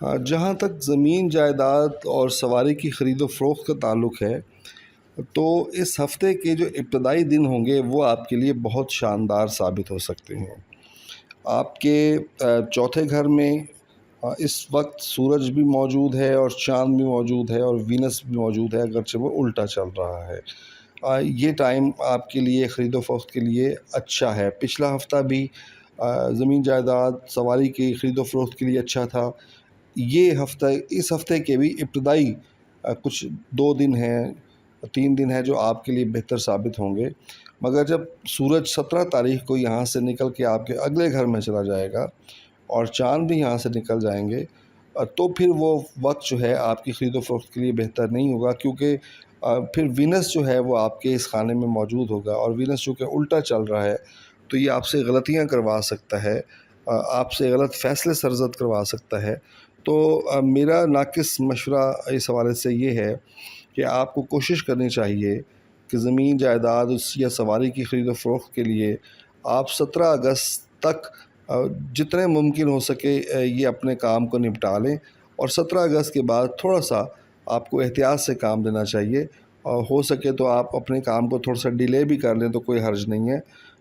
جہاں تک زمین جائیداد اور سواری کی خرید و فروخت کا تعلق ہے تو اس ہفتے کے جو ابتدائی دن ہوں گے وہ آپ کے لیے بہت شاندار ثابت ہو سکتے ہیں۔ آپ کے چوتھے گھر میں اس وقت سورج بھی موجود ہے اور چاند بھی موجود ہے اور وینس بھی موجود ہے، اگرچہ وہ الٹا چل رہا ہے۔ یہ ٹائم آپ کے لیے خرید و فروخت کے لیے اچھا ہے۔ پچھلا ہفتہ بھی زمین جائیداد سواری کی خرید و فروخت کے لیے اچھا تھا۔ اس ہفتے کے بھی ابتدائی کچھ 2 دن ہیں 3 دن ہیں جو آپ کے لیے بہتر ثابت ہوں گے، مگر جب سورج 17 تاریخ کو یہاں سے نکل کے آپ کے اگلے گھر میں چلا جائے گا اور چاند بھی یہاں سے نکل جائیں گے تو پھر وہ وقت جو ہے آپ کی خرید و فروخت کے لیے بہتر نہیں ہوگا، کیونکہ پھر وینس جو ہے وہ آپ کے اس خانے میں موجود ہوگا، اور وینس چونکہ الٹا چل رہا ہے تو یہ آپ سے غلطیاں کروا سکتا ہے، آپ سے غلط فیصلے سرزد کروا سکتا ہے۔ تو میرا ناقص مشورہ اس حوالے سے یہ ہے کہ آپ کو کوشش کرنی چاہیے کہ زمین جائیداد یا سواری کی خرید و فروخت کے لیے آپ 17 اگست تک جتنے ممکن ہو سکے یہ اپنے کام کو نپٹا لیں، اور 17 اگست کے بعد تھوڑا سا آپ کو احتیاط سے کام لینا چاہیے، اور ہو سکے تو آپ اپنے کام کو تھوڑا سا ڈیلے بھی کر لیں تو کوئی حرج نہیں ہے،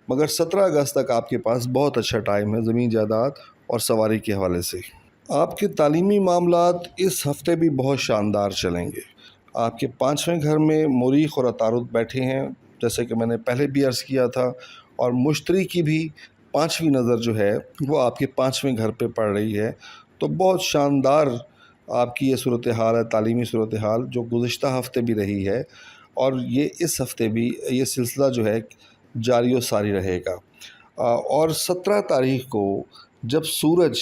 مگر 17 اگست تک آپ کے پاس بہت اچھا ٹائم ہے زمین جائیداد اور سواری کے حوالے سے۔ آپ کے تعلیمی معاملات اس ہفتے بھی بہت شاندار چلیں گے۔ آپ کے 5ویں گھر میں مریخ اور عطارد بیٹھے ہیں، جیسے کہ میں نے پہلے بھی عرض کیا تھا، اور مشتری کی بھی 5ویں نظر جو ہے وہ آپ کے 5ویں گھر پہ پڑ رہی ہے، تو بہت شاندار آپ کی یہ صورتحال ہے، تعلیمی صورتحال جو گزشتہ ہفتے بھی رہی ہے، اور یہ اس ہفتے بھی یہ سلسلہ جو ہے جاری و ساری رہے گا۔ اور 17 تاریخ کو جب سورج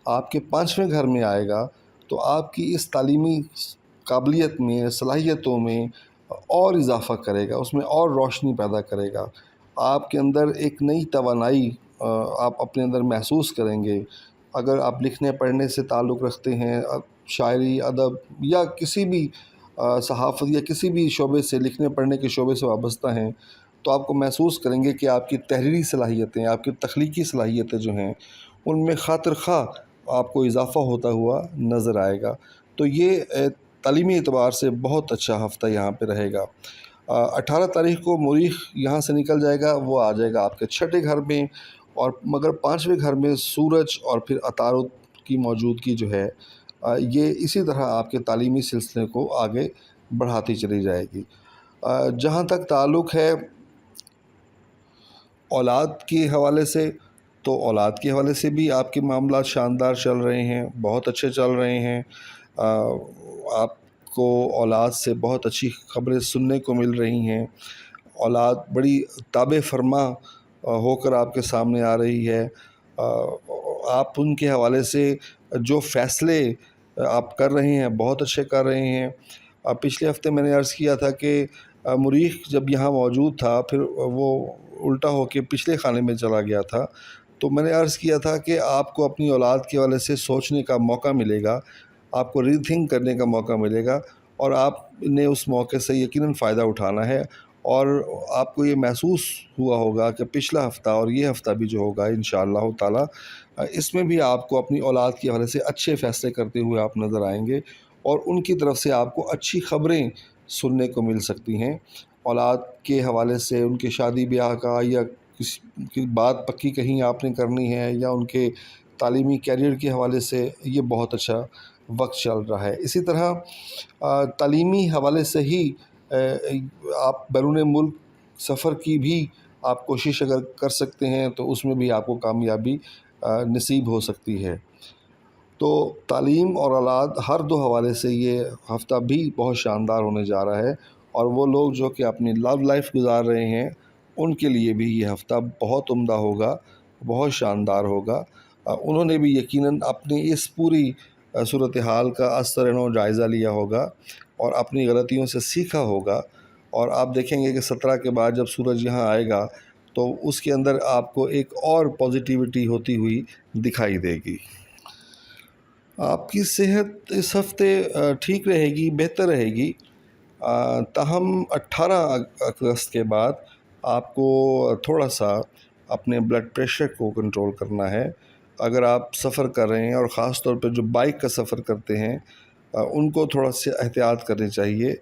آپ کے 5ویں گھر میں آئے گا تو آپ کی اس تعلیمی قابلیت میں، صلاحیتوں میں اور اضافہ کرے گا، اس میں اور روشنی پیدا کرے گا، آپ کے اندر ایک نئی توانائی آپ اپنے اندر محسوس کریں گے۔ اگر آپ لکھنے پڑھنے سے تعلق رکھتے ہیں، شاعری، ادب یا کسی بھی صحافت یا کسی بھی شعبے سے، لکھنے پڑھنے کے شعبے سے وابستہ ہیں، تو آپ کو محسوس کریں گے کہ آپ کی تحریری صلاحیتیں، آپ کی تخلیقی صلاحیتیں جو ہیں ان میں خاطر خواہ آپ کو اضافہ ہوتا ہوا نظر آئے گا۔ تو یہ تعلیمی اعتبار سے بہت اچھا ہفتہ یہاں پہ رہے گا۔ 18 تاریخ کو مریخ یہاں سے نکل جائے گا، وہ آ جائے گا آپ کے 6ٹھے گھر میں، اور مگر 5ویں گھر میں سورج اور پھر عطارد کی موجودگی جو ہے یہ اسی طرح آپ کے تعلیمی سلسلے کو آگے بڑھاتی چلی جائے گی۔ جہاں تک تعلق ہے اولاد کے حوالے سے، تو اولاد کے حوالے سے بھی آپ کے معاملات شاندار چل رہے ہیں، بہت اچھے چل رہے ہیں۔ آپ کو اولاد سے بہت اچھی خبریں سننے کو مل رہی ہیں، اولاد بڑی تابع فرما ہو کر آپ کے سامنے آ رہی ہے۔ آپ ان کے حوالے سے جو فیصلے آپ کر رہے ہیں بہت اچھے کر رہے ہیں۔ پچھلے ہفتے میں نے عرض کیا تھا کہ مریخ جب یہاں موجود تھا پھر وہ الٹا ہو کے پچھلے خانے میں چلا گیا تھا، تو میں نے عرض کیا تھا کہ آپ کو اپنی اولاد کے حوالے سے سوچنے کا موقع ملے گا، آپ کو ری تھنک کرنے کا موقع ملے گا، اور آپ نے اس موقع سے یقیناً فائدہ اٹھانا ہے، اور آپ کو یہ محسوس ہوا ہوگا کہ پچھلا ہفتہ اور یہ ہفتہ بھی جو ہوگا انشاءاللہ تعالی اس میں بھی آپ کو اپنی اولاد کے حوالے سے اچھے فیصلے کرتے ہوئے آپ نظر آئیں گے، اور ان کی طرف سے آپ کو اچھی خبریں سننے کو مل سکتی ہیں۔ اولاد کے حوالے سے ان کے شادی بیاہ کا یا کسی کی بات پکی کہیں آپ نے کرنی ہے، یا ان کے تعلیمی کیریئر کے حوالے سے یہ بہت اچھا وقت چل رہا ہے۔ اسی طرح تعلیمی حوالے سے ہی آپ بیرون ملک سفر کی بھی آپ کوشش اگر کر سکتے ہیں تو اس میں بھی آپ کو کامیابی نصیب ہو سکتی ہے۔ تو تعلیم اور اولاد ہر دو حوالے سے یہ ہفتہ بھی بہت شاندار ہونے جا رہا ہے، اور وہ لوگ جو کہ اپنی لو لائف گزار رہے ہیں ان کے لیے بھی یہ ہفتہ بہت عمدہ ہوگا، بہت شاندار ہوگا۔ انہوں نے بھی یقیناً اپنی اس پوری صورتحال کا اثر و جائزہ لیا ہوگا اور اپنی غلطیوں سے سیکھا ہوگا، اور آپ دیکھیں گے کہ 17 کے بعد جب سورج یہاں آئے گا تو اس کے اندر آپ کو ایک اور پازیٹیوٹی ہوتی ہوئی دکھائی دے گی۔ آپ کی صحت اس ہفتے ٹھیک رہے گی، بہتر رہے گی، تاہم 18 اگست کے بعد آپ کو تھوڑا سا اپنے بلڈ پریشر کو کنٹرول کرنا ہے۔ اگر آپ سفر کر رہے ہیں اور خاص طور پہ جو بائک کا سفر کرتے ہیں ان کو تھوڑا سا احتیاط کرنی چاہیے.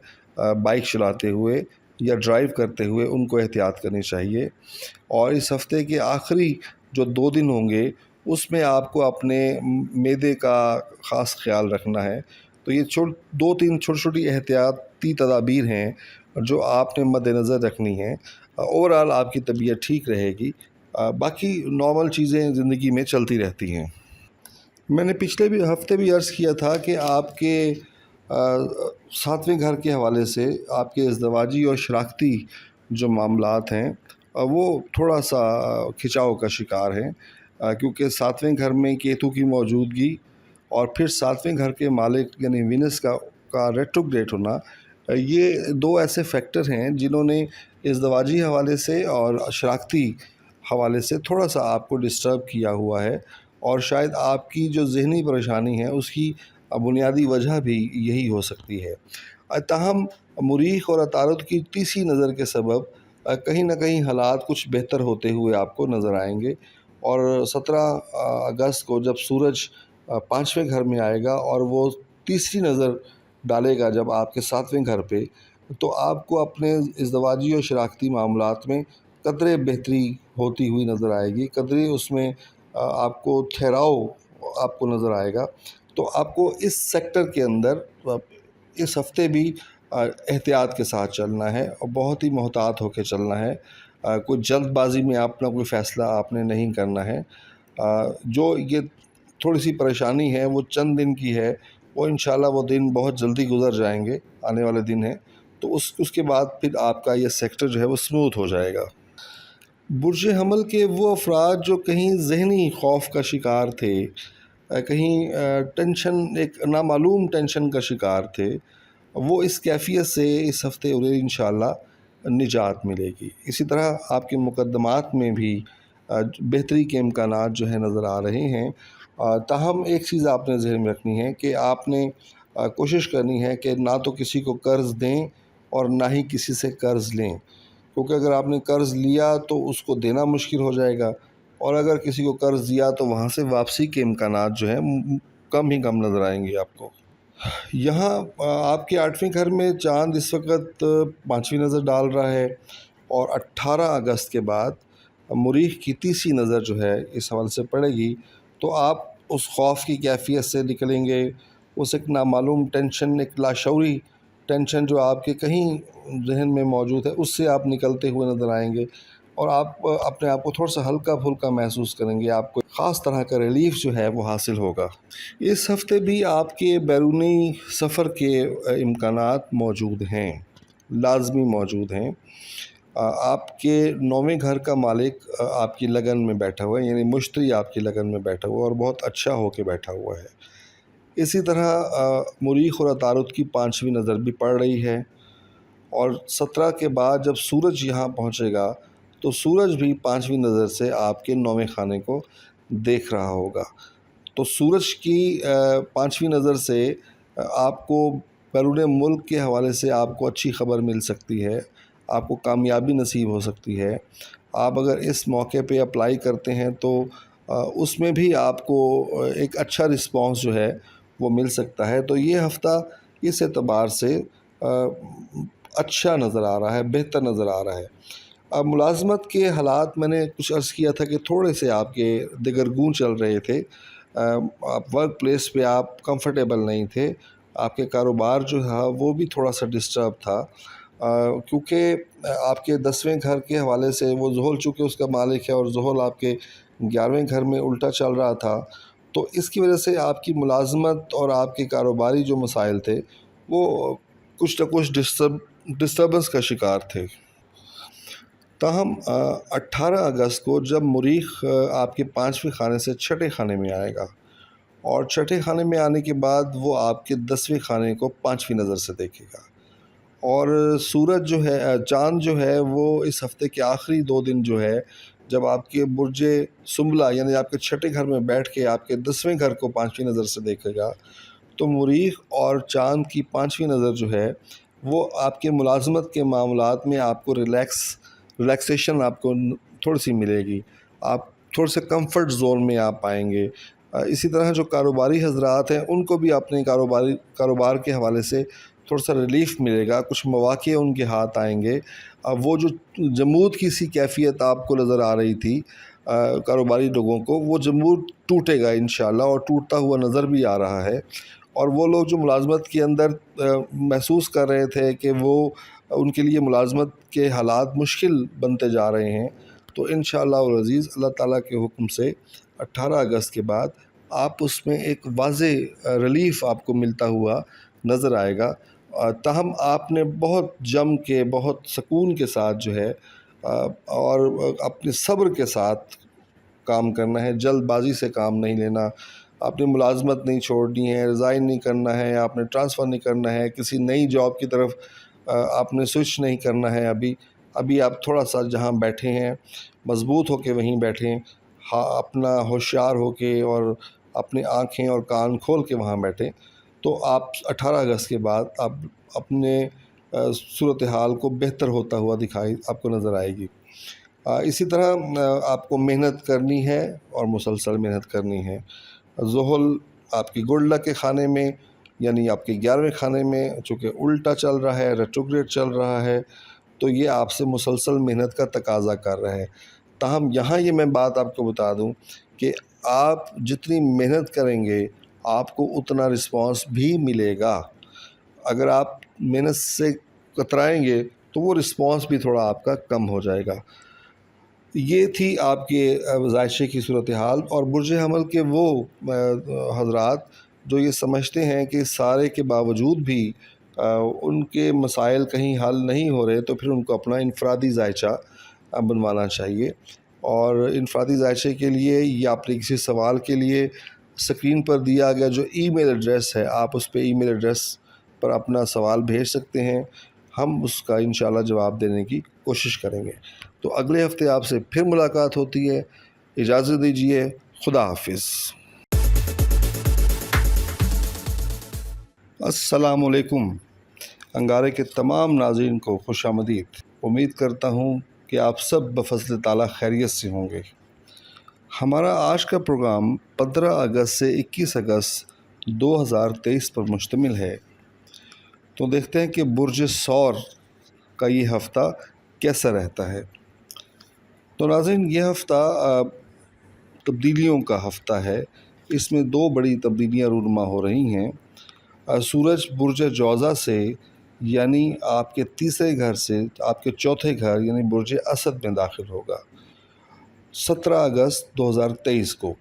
بائک چلاتے ہوئے یا ڈرائیو کرتے ہوئے ان کو احتیاط کرنی چاہیے. اور اس ہفتے کے آخری جو 2 دن ہوں گے اس میں آپ کو اپنے معدے کا خاص خیال رکھنا ہے. تو یہ 2-3 چھوٹی چھوٹی احتیاطی تدابیر ہیں جو آپ نے مد نظر رکھنی ہیں. اوورآل آپ کی طبیعت ٹھیک رہے گی. باقی نارمل چیزیں زندگی میں چلتی رہتی ہیں. میں نے پچھلے بھی ہفتے بھی عرض کیا تھا کہ آپ کے 7ویں گھر کے حوالے سے آپ کے ازدواجی اور شراکتی جو معاملات ہیں وہ تھوڑا سا کھنچاؤ کا شکار ہیں، کیونکہ 7ویں گھر میں کیتو کی موجودگی اور پھر 7ویں گھر کے مالک یعنی وینس کا ریٹروگریڈ ہونا، یہ 2 ایسے فیکٹر ہیں جنہوں نے ازدواجی حوالے سے اور شراکتی حوالے سے تھوڑا سا آپ کو ڈسٹرب کیا ہوا ہے. اور شاید آپ کی جو ذہنی پریشانی ہے اس کی بنیادی وجہ بھی یہی ہو سکتی ہے. تاہم مریخ اور عطارد کی تیسری نظر کے سبب کہیں نہ کہیں حالات کچھ بہتر ہوتے ہوئے آپ کو نظر آئیں گے. اور 17 اگست کو جب سورج 5ویں گھر میں آئے گا اور وہ تیسری نظر ڈالے گا جب آپ کے 7ویں گھر پہ، تو آپ کو اپنے ازدواجی اور شراکتی معاملات میں قدرے بہتری ہوتی ہوئی نظر آئے گی، قدرے اس میں آپ کو ٹھہراؤ آپ کو نظر آئے گا. تو آپ کو اس سیکٹر کے اندر اس ہفتے بھی احتیاط کے ساتھ چلنا ہے اور بہت ہی محتاط ہو کے چلنا ہے. کوئی جلد بازی میں اپنا کوئی فیصلہ آپ نے نہیں کرنا ہے. جو یہ تھوڑی سی پریشانی ہے وہ چند دن کی ہے، وہ انشاءاللہ وہ دن بہت جلدی گزر جائیں گے، آنے والے دن ہیں. تو اس کے بعد پھر آپ کا یہ سیکٹر جو ہے وہ سموتھ ہو جائے گا. برج حمل کے وہ افراد جو کہیں ذہنی خوف کا شکار تھے، کہیں ٹینشن، ایک نامعلوم ٹینشن کا شکار تھے، وہ اس کیفیت سے اس ہفتے انہیں انشاءاللہ نجات ملے گی. اسی طرح آپ کے مقدمات میں بھی بہتری کے امکانات جو ہیں نظر آ رہے ہیں. تاہم ایک چیز آپ نے ذہن میں رکھنی ہے کہ آپ نے کوشش کرنی ہے کہ نہ تو کسی کو قرض دیں اور نہ ہی کسی سے قرض لیں، کیونکہ اگر آپ نے قرض لیا تو اس کو دینا مشکل ہو جائے گا، اور اگر کسی کو قرض دیا تو وہاں سے واپسی کے امکانات جو ہیں کم ہی کم نظر آئیں گے آپ کو. یہاں آپ کے 8ویں گھر میں چاند اس وقت 5ویں نظر ڈال رہا ہے، اور 18 اگست کے بعد مریخ کی تیسری نظر جو ہے اس حوالے سے پڑے گی. تو آپ اس خوف کی کیفیت سے نکلیں گے، اس ایک نامعلوم ٹینشن، ایک لاشعوری ٹینشن جو آپ کے کہیں ذہن میں موجود ہے، اس سے آپ نکلتے ہوئے نظر آئیں گے، اور آپ اپنے آپ کو تھوڑا سا ہلکا پھلکا محسوس کریں گے. آپ کو خاص طرح کا ریلیف جو ہے وہ حاصل ہوگا. اس ہفتے بھی آپ کے بیرونی سفر کے امکانات موجود ہیں، لازمی موجود ہیں. آپ کے 9ویں گھر کا مالک آپ کی لگن میں بیٹھا ہوا ہے، یعنی مشتری آپ کی لگن میں بیٹھا ہوا ہے اور بہت اچھا ہو کے بیٹھا ہوا ہے. اسی طرح مریخ اور عطارد کی 5ویں نظر بھی پڑ رہی ہے، اور 17 کے بعد جب سورج یہاں پہنچے گا تو سورج بھی 5ویں نظر سے آپ کے 9ویں خانے کو دیکھ رہا ہوگا. تو سورج کی 5ویں نظر سے آپ کو بیرون ملک کے حوالے سے آپ کو اچھی خبر مل سکتی ہے، آپ کو کامیابی نصیب ہو سکتی ہے. آپ اگر اس موقع پہ اپلائی کرتے ہیں تو اس میں بھی آپ کو ایک اچھا رسپانس جو ہے وہ مل سکتا ہے. تو یہ ہفتہ اس اعتبار سے اچھا نظر آ رہا ہے، بہتر نظر آ رہا ہے. اب ملازمت کے حالات میں نے کچھ عرض کیا تھا کہ تھوڑے سے آپ کے دگرگوں چل رہے تھے. ورک پلیس پہ آپ کمفرٹیبل نہیں تھے، آپ کے کاروبار جو تھا وہ بھی تھوڑا سا ڈسٹرب تھا، کیونکہ آپ کے 10ویں گھر کے حوالے سے وہ زحل چونکہ اس کا مالک ہے، اور زحل آپ کے 11ویں گھر میں الٹا چل رہا تھا. تو اس کی وجہ سے آپ کی ملازمت اور آپ کے کاروباری جو مسائل تھے وہ کچھ نہ کچھ ڈسٹربنس کا شکار تھے. تاہم 18 اگست کو جب مریخ آپ کے 5ویں خانے سے 6ٹھے خانے میں آئے گا، اور 6ٹھے خانے میں آنے کے بعد وہ آپ کے 10ویں خانے کو 5ویں نظر سے دیکھے گا، اور سورج جو ہے، چاند جو ہے وہ اس ہفتے کے آخری 2 دن جو ہے جب آپ کے برج سنبلہ یعنی آپ کے 6ٹھے گھر میں بیٹھ کے آپ کے 10ویں گھر کو 5ویں نظر سے دیکھے گا. تو مریخ اور چاند کی 5ویں نظر جو ہے وہ آپ کے ملازمت کے معاملات میں آپ کو ریلیکسیشن آپ کو تھوڑی سی ملے گی. آپ تھوڑے سے کمفرٹ زون میں آپ آئیں گے۔ اسی طرح جو کاروباری حضرات ہیں ان کو بھی اپنے کاروبار کے حوالے سے تھوڑا سا ریلیف ملے گا، کچھ مواقع ان کے ہاتھ آئیں گے۔ وہ جو جمود کی سی کیفیت آپ کو نظر آ رہی تھی کاروباری لوگوں کو، وہ جمود ٹوٹے گا انشاءاللہ، اور ٹوٹتا ہوا نظر بھی آ رہا ہے۔ اور وہ لوگ جو ملازمت کے اندر محسوس کر رہے تھے کہ وہ ان کے لیے ملازمت کے حالات مشکل بنتے جا رہے ہیں، تو انشاءاللہ العزیز اللہ تعالیٰ کے حکم سے 18 اگست کے بعد آپ اس میں ایک واضح ریلیف آپ کو ملتا ہوا نظر آئے گا۔ تاہم آپ نے بہت جم کے، بہت سکون کے ساتھ جو ہے اور اپنے صبر کے ساتھ کام کرنا ہے، جلد بازی سے کام نہیں لینا۔ آپ نے ملازمت نہیں چھوڑنی ہے، ریزائن نہیں کرنا ہے، آپ نے ٹرانسفر نہیں کرنا ہے، کسی نئی جاب کی طرف آپ نے سوئچ نہیں کرنا ہے۔ ابھی آپ تھوڑا سا جہاں بیٹھے ہیں مضبوط ہو کے وہیں بیٹھیں، اپنا ہوشیار ہو کے اور اپنے آنکھیں اور کان کھول کے وہاں بیٹھیں، تو آپ 18 اگست کے بعد آپ اپنے صورتحال کو بہتر ہوتا ہوا آپ کو نظر آئے گی۔ اسی طرح آپ کو محنت کرنی ہے اور مسلسل محنت کرنی ہے۔ ذہل آپ کی گڈ لک کے کھانے میں، یعنی آپ کے 11ویں کھانے میں چونکہ الٹا چل رہا ہے، ریٹروگریڈ چل رہا ہے، تو یہ آپ سے مسلسل محنت کا تقاضا کر رہا ہے۔ تاہم یہاں یہ میں بات آپ کو بتا دوں کہ آپ جتنی محنت کریں گے آپ کو اتنا رسپانس بھی ملے گا۔ اگر آپ محنت سے کترائیں گے تو وہ رسپانس بھی تھوڑا آپ کا کم ہو جائے گا۔ یہ تھی آپ کے ذائشے کی صورتحال۔ اور برج حمل کے وہ حضرات جو یہ سمجھتے ہیں کہ سارے کے باوجود بھی ان کے مسائل کہیں حل نہیں ہو رہے، تو پھر ان کو اپنا انفرادی ذائچہ بنوانا چاہیے۔ اور انفرادی ذائچے کے لیے یا اپنے کسی سوال کے لیے اسکرین پر دیا گیا جو ای میل ایڈریس ہے، آپ اس پہ ای میل ایڈریس پر اپنا سوال بھیج سکتے ہیں، ہم اس کا انشاءاللہ جواب دینے کی کوشش کریں گے۔ تو اگلے ہفتے آپ سے پھر ملاقات ہوتی ہے۔ اجازت دیجیے، خدا حافظ۔ السلام علیکم۔ انگارے کے تمام ناظرین کو خوش آمدید۔ امید کرتا ہوں کہ آپ سب بفضل تعالیٰ خیریت سے ہوں گے۔ ہمارا آج کا پروگرام 15 اگست سے 21 اگست 2023 پر مشتمل ہے۔ تو دیکھتے ہیں کہ برج ثور کا یہ ہفتہ کیسا رہتا ہے۔ تو ناظرین، یہ ہفتہ تبدیلیوں کا ہفتہ ہے۔ اس میں 2 بڑی تبدیلیاں رونما ہو رہی ہیں۔ سورج برج جوزہ سے، یعنی آپ کے تیسرے گھر سے آپ کے چوتھے گھر یعنی برج اسد میں داخل ہوگا 17 اگست 2023 کو،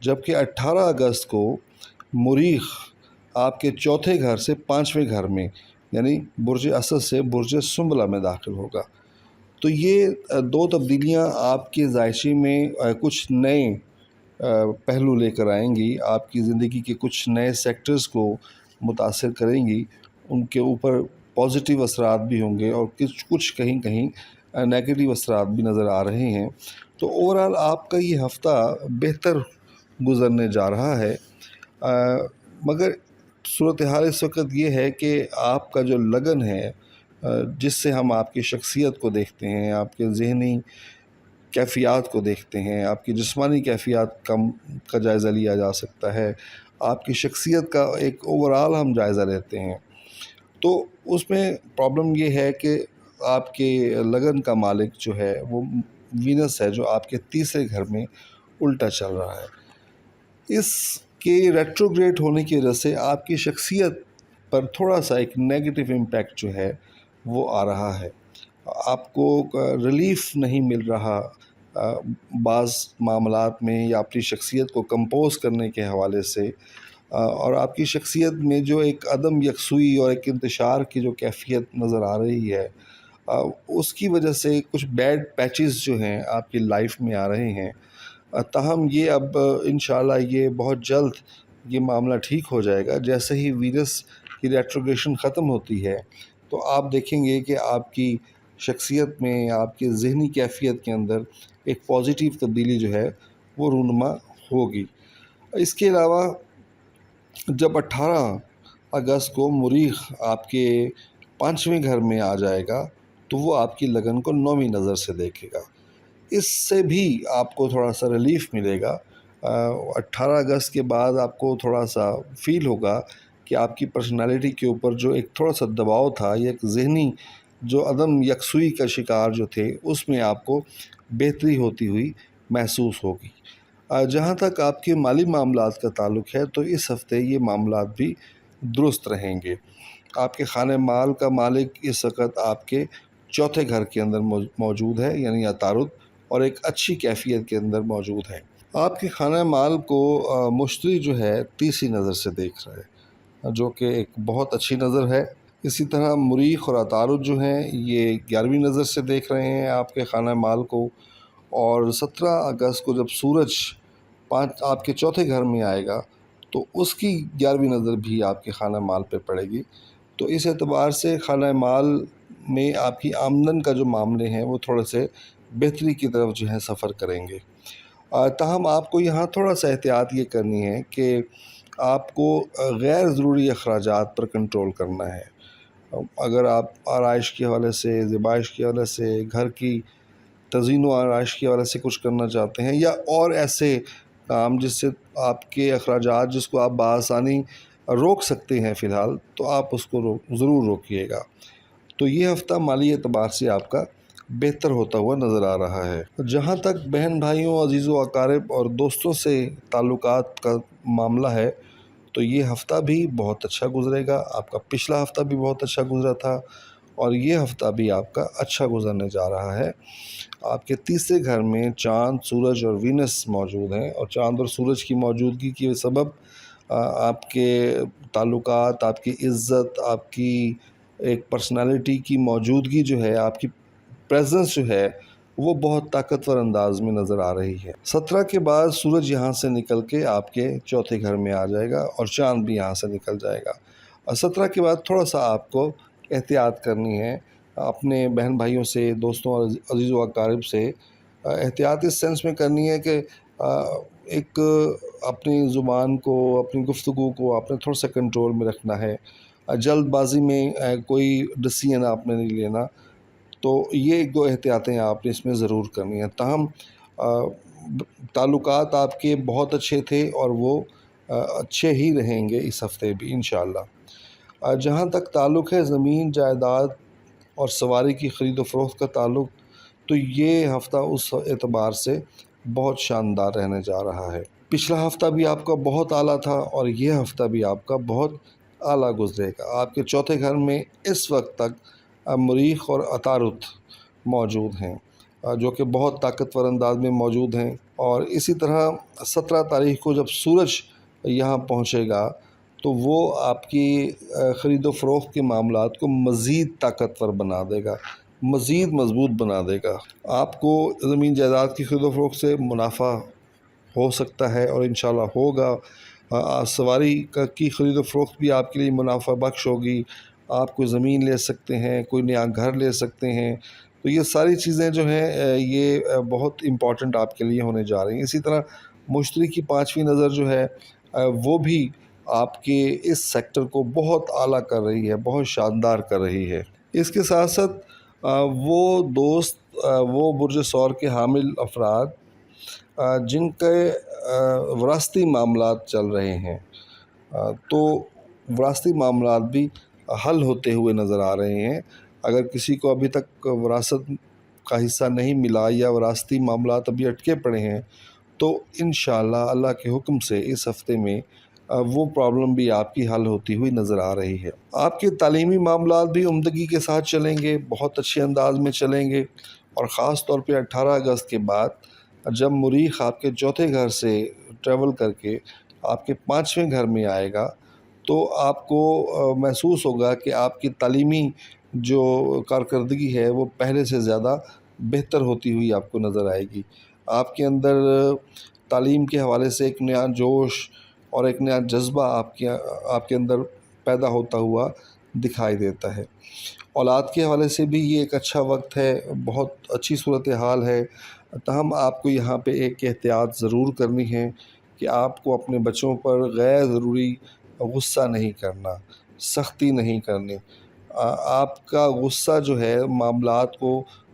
جبکہ 18 اگست کو مریخ آپ کے چوتھے گھر سے 5ویں گھر میں یعنی برج اسد سے برج سنبلہ میں داخل ہوگا۔ تو یہ 2 تبدیلیاں آپ کے ذائشے میں کچھ نئے پہلو لے کر آئیں گی، آپ کی زندگی کے کچھ نئے سیکٹرز کو متاثر کریں گی، ان کے اوپر پازیٹیو اثرات بھی ہوں گے اور کچھ کہیں نیگیٹو اثرات بھی نظر آ رہے ہیں۔ تو اوورآل آپ کا یہ ہفتہ بہتر گزرنے جا رہا ہے، مگر صورتحال اس وقت یہ ہے کہ آپ کا جو لگن ہے، جس سے ہم آپ کی شخصیت کو دیکھتے ہیں، آپ کے ذہنی کیفیات کو دیکھتے ہیں، آپ کی جسمانی کیفیات کا جائزہ لیا جا سکتا ہے، آپ کی شخصیت کا ایک اوورآل ہم جائزہ لیتے ہیں، تو اس میں پرابلم یہ ہے کہ آپ کے لگن کا مالک جو ہے وہ وینس ہے، جو آپ کے تیسرے گھر میں الٹا چل رہا ہے۔ اس کے ریٹروگریڈ ہونے کی وجہ سے آپ کی شخصیت پر تھوڑا سا ایک نیگیٹو امپیکٹ جو ہے وہ آ رہا ہے۔ آپ کو ریلیف نہیں مل رہا بعض معاملات میں، یا اپنی شخصیت کو کمپوز کرنے کے حوالے سے، اور آپ کی شخصیت میں جو ایک عدم یکسوئی اور ایک انتشار کی جو کیفیت نظر آ رہی ہے، اس کی وجہ سے کچھ بیڈ پیچز جو ہیں آپ کی لائف میں آ رہے ہیں۔ تاہم یہ اب انشاءاللہ یہ بہت جلد یہ معاملہ ٹھیک ہو جائے گا۔ جیسے ہی وینس کی ریٹروگریشن ختم ہوتی ہے تو آپ دیکھیں گے کہ آپ کی شخصیت میں، آپ کی ذہنی کیفیت کے اندر ایک پازیٹیو تبدیلی جو ہے وہ رونما ہوگی۔ اس کے علاوہ جب 18 اگست کو مریخ آپ کے 5ویں گھر میں آ جائے گا تو وہ آپ کی لگن کو 9ویں نظر سے دیکھے گا۔ اس سے بھی آپ کو تھوڑا سا ریلیف ملے گا۔ 18 اگست کے بعد آپ کو تھوڑا سا فیل ہوگا کہ آپ کی پرسنالٹی کے اوپر جو ایک تھوڑا سا دباؤ تھا، یا ایک ذہنی جو عدم یکسوئی کا شکار جو تھے، اس میں آپ کو بہتری ہوتی ہوئی محسوس ہوگی۔ جہاں تک آپ کے مالی معاملات کا تعلق ہے تو اس ہفتے یہ معاملات بھی درست رہیں گے۔ آپ کے خانہ مال کا مالک اس وقت آپ کے چوتھے گھر کے اندر موجود ہے، یعنی عطارد، اور ایک اچھی کیفیت کے اندر موجود ہے۔ آپ کے خانہ مال کو مشتری جو ہے تیسری نظر سے دیکھ رہا ہے، جو کہ ایک بہت اچھی نظر ہے۔ اسی طرح مریخ اور عطارد جو ہیں یہ 11ویں نظر سے دیکھ رہے ہیں آپ کے خانہ مال کو، اور 17 اگست کو جب سورج آپ کے چوتھے گھر میں آئے گا تو اس کی 11ویں نظر بھی آپ کے خانہ مال پہ پڑے گی۔ تو اس اعتبار سے خانہ مال میں آپ کی آمدن کا جو معاملے ہیں وہ تھوڑے سے بہتری کی طرف جو ہے سفر کریں گے۔ تاہم آپ کو یہاں تھوڑا سا احتیاط یہ کرنی ہے کہ آپ کو غیر ضروری اخراجات پر کنٹرول کرنا ہے۔ اگر آپ آرائش کے حوالے سے، زیبائش کے حوالے سے، گھر کی تزئین و آرائش کے حوالے سے کچھ کرنا چاہتے ہیں، یا اور ایسے کام جس سے آپ کے اخراجات جس کو آپ بآسانی روک سکتے ہیں فی الحال، تو آپ اس کو ضرور روکیے گا۔ تو یہ ہفتہ مالی اعتبار سے آپ کا بہتر ہوتا ہوا نظر آ رہا ہے۔ جہاں تک بہن بھائیوں، عزیز و اقارب اور دوستوں سے تعلقات کا معاملہ ہے تو یہ ہفتہ بھی بہت اچھا گزرے گا۔ آپ کا پچھلا ہفتہ بھی بہت اچھا گزرا تھا، اور یہ ہفتہ بھی آپ کا اچھا گزرنے جا رہا ہے۔ آپ کے تیسرے گھر میں چاند، سورج اور وینس موجود ہیں، اور چاند اور سورج کی موجودگی کے سبب آپ کے تعلقات، آپ کی عزت، آپ کی ایک پرسنالٹی کی موجودگی جو ہے، آپ کی پریزنس جو ہے، وہ بہت طاقتور انداز میں نظر آ رہی ہے۔ 17 کے بعد سورج یہاں سے نکل کے آپ کے چوتھے گھر میں آ جائے گا، اور چاند بھی یہاں سے نکل جائے گا۔ اور 17 کے بعد تھوڑا سا آپ کو احتیاط کرنی ہے، اپنے بہن بھائیوں سے، دوستوں اور عزیز و اقارب سے احتیاط اس سینس میں کرنی ہے کہ ایک اپنی زبان کو، اپنی گفتگو کو آپ نے تھوڑا سا کنٹرول میں رکھنا ہے۔ جلد بازی میں کوئی ڈسیزن آپ نے نہیں لینا۔ تو یہ ایک دو احتیاطیں آپ نے اس میں ضرور کرنی ہیں۔ تاہم تعلقات آپ کے بہت اچھے تھے، اور وہ اچھے ہی رہیں گے اس ہفتے بھی انشاءاللہ۔ جہاں تک تعلق ہے زمین، جائیداد اور سواری کی خرید و فروخت کا تعلق، تو یہ ہفتہ اس اعتبار سے بہت شاندار رہنے جا رہا ہے۔ پچھلا ہفتہ بھی آپ کا بہت اعلیٰ تھا، اور یہ ہفتہ بھی آپ کا بہت اعلیٰ گزرے گا۔ آپ کے چوتھے گھر میں اس وقت تک مریخ اور عطارد موجود ہیں، جو کہ بہت طاقتور انداز میں موجود ہیں۔ اور اسی طرح 17 تاریخ کو جب سورج یہاں پہنچے گا تو وہ آپ کی خرید و فروخت کے معاملات کو مزید طاقتور بنا دے گا، مزید مضبوط بنا دے گا۔ آپ کو زمین جائیداد کی خرید و فروخت سے منافع ہو سکتا ہے، اور انشاءاللہ ہوگا۔ سواری کی خرید و فروخت بھی آپ کے لیے منافع بخش ہوگی۔ آپ کوئی زمین لے سکتے ہیں، کوئی نیا گھر لے سکتے ہیں۔ تو یہ ساری چیزیں جو ہیں یہ بہت امپورٹنٹ آپ کے لیے ہونے جا رہی ہیں۔ اسی طرح مشتری کی 5ویں نظر جو ہے وہ بھی آپ کے اس سیکٹر کو بہت اعلیٰ کر رہی ہے، بہت شاندار کر رہی ہے۔ اس کے ساتھ ساتھ وہ دوست، وہ برج ثور کے حامل افراد جن کے وراثتی معاملات چل رہے ہیں، تو وراثتی معاملات بھی حل ہوتے ہوئے نظر آ رہے ہیں۔ اگر کسی کو ابھی تک وراثت کا حصہ نہیں ملا، یا وراثتی معاملات ابھی اٹکے پڑے ہیں، تو انشاءاللہ اللہ کے حکم سے اس ہفتے میں وہ پرابلم بھی آپ کی حل ہوتی ہوئی نظر آ رہی ہے۔ آپ کے تعلیمی معاملات بھی عمدگی کے ساتھ چلیں گے، بہت اچھے انداز میں چلیں گے۔ اور خاص طور پہ 18 اگست کے بعد جب مریخ آپ کے چوتھے گھر سے ٹریول کر کے آپ کے 5ویں گھر میں آئے گا، تو آپ کو محسوس ہوگا کہ آپ کی تعلیمی جو کارکردگی ہے وہ پہلے سے زیادہ بہتر ہوتی ہوئی آپ کو نظر آئے گی۔ آپ کے اندر تعلیم کے حوالے سے ایک نیا جوش اور ایک نیا جذبہ آپ کے اندر پیدا ہوتا ہوا دکھائی دیتا ہے۔ اولاد کے حوالے سے بھی یہ ایک اچھا وقت ہے، بہت اچھی صورتحال ہے۔ تاہم آپ کو یہاں پہ ایک احتیاط ضرور کرنی ہے کہ آپ کو اپنے بچوں پر غیر ضروری غصہ نہیں کرنا، سختی نہیں کرنی۔ آپ کا غصہ جو ہے معاملات کو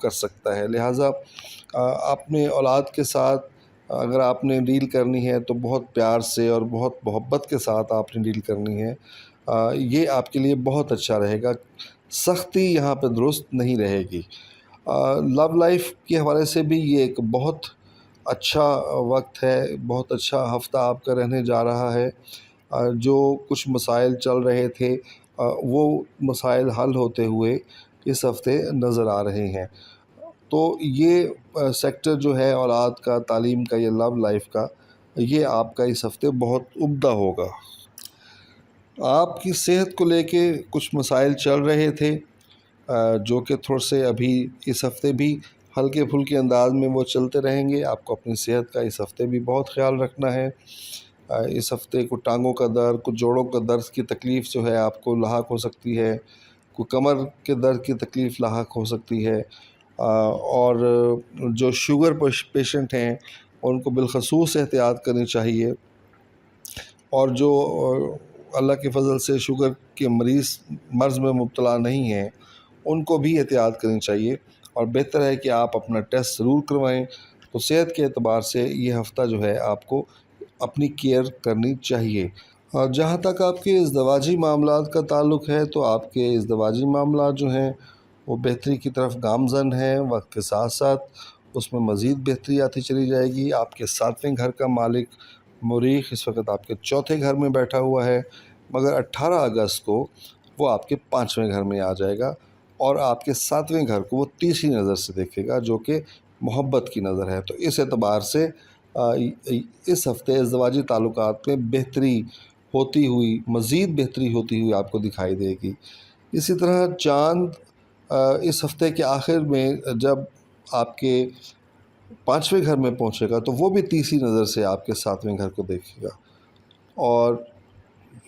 کر سکتا ہے۔ لہٰذا اپنے اولاد کے ساتھ اگر آپ نے ڈیل کرنی ہے تو بہت پیار سے اور بہت محبت کے ساتھ آپ نے ڈیل کرنی ہے، یہ آپ کے لیے بہت اچھا رہے گا۔ سختی یہاں پہ درست نہیں رہے گی۔ لو لائف کے حوالے سے بھی یہ ایک بہت اچھا وقت ہے، بہت اچھا ہفتہ آپ کا رہنے جا رہا ہے۔ جو کچھ مسائل چل رہے تھے وہ مسائل حل ہوتے ہوئے اس ہفتے نظر آ رہے ہیں۔ تو یہ سیکٹر جو ہے اولاد کا، تعلیم کا، یا لو لائف کا، یہ آپ کا اس ہفتے بہت عمدہ ہوگا۔ آپ کی صحت کو لے کے کچھ مسائل چل رہے تھے جو کہ تھوڑے سے ابھی اس ہفتے بھی ہلکے پھلکے انداز میں وہ چلتے رہیں گے۔ آپ کو اپنی صحت کا اس ہفتے بھی بہت خیال رکھنا ہے۔ اس ہفتے کو ٹانگوں کا درد، کچھ جوڑوں کا درد کی تکلیف جو ہے آپ کو لاحق ہو سکتی ہے، کوئی کمر کے درد کی تکلیف لاحق ہو سکتی ہے، اور جو شوگر پیشنٹ ہیں ان کو بالخصوص احتیاط کرنی چاہیے، اور جو اللہ کے فضل سے شوگر کے مرض میں مبتلا نہیں ہیں ان کو بھی احتیاط کرنی چاہیے، اور بہتر ہے کہ آپ اپنا ٹیسٹ ضرور کروائیں۔ تو صحت کے اعتبار سے یہ ہفتہ جو ہے آپ کو اپنی کیئر کرنی چاہیے۔ اور جہاں تک آپ کے ازدواجی معاملات کا تعلق ہے تو آپ کے ازدواجی معاملات جو ہیں وہ بہتری کی طرف گامزن ہیں۔ وقت کے ساتھ ساتھ اس میں مزید بہتری آتی چلی جائے گی۔ آپ کے 7ویں گھر کا مالک مریخ اس وقت آپ کے 4تھے گھر میں بیٹھا ہوا ہے، مگر 18 اگست کو وہ آپ کے 5ویں گھر میں آ جائے گا، اور آپ کے 7ویں گھر کو وہ تیسری نظر سے دیکھے گا جو کہ محبت کی نظر ہے۔ تو اس اعتبار سے اس ہفتے ازدواجی تعلقات میں بہتری ہوتی ہوئی، مزید بہتری ہوتی ہوئی آپ کو دکھائی دے گی۔ اسی طرح چاند اس ہفتے کے آخر میں جب آپ کے 5ویں گھر میں پہنچے گا تو وہ بھی تیسری نظر سے آپ کے 7ویں گھر کو دیکھے گا، اور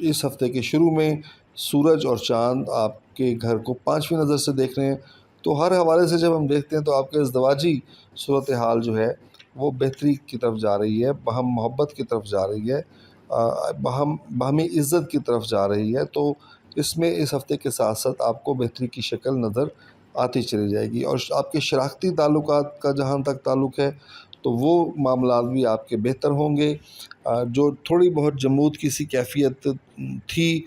اس ہفتے کے شروع میں سورج اور چاند آپ کے گھر کو 5ویں نظر سے دیکھ رہے ہیں۔ تو ہر حوالے سے جب ہم دیکھتے ہیں تو آپ کے ازدواجی صورتحال جو ہے وہ بہتری کی طرف جا رہی ہے، باہم محبت کی طرف جا رہی ہے، باہمی عزت کی طرف جا رہی ہے۔ تو اس میں اس ہفتے کے ساتھ ساتھ آپ کو بہتری کی شکل نظر آتی چلی جائے گی۔ اور آپ کے شراکتی تعلقات کا جہاں تک تعلق ہے تو وہ معاملات بھی آپ کے بہتر ہوں گے۔ جو تھوڑی بہت جمود کی سی کیفیت تھی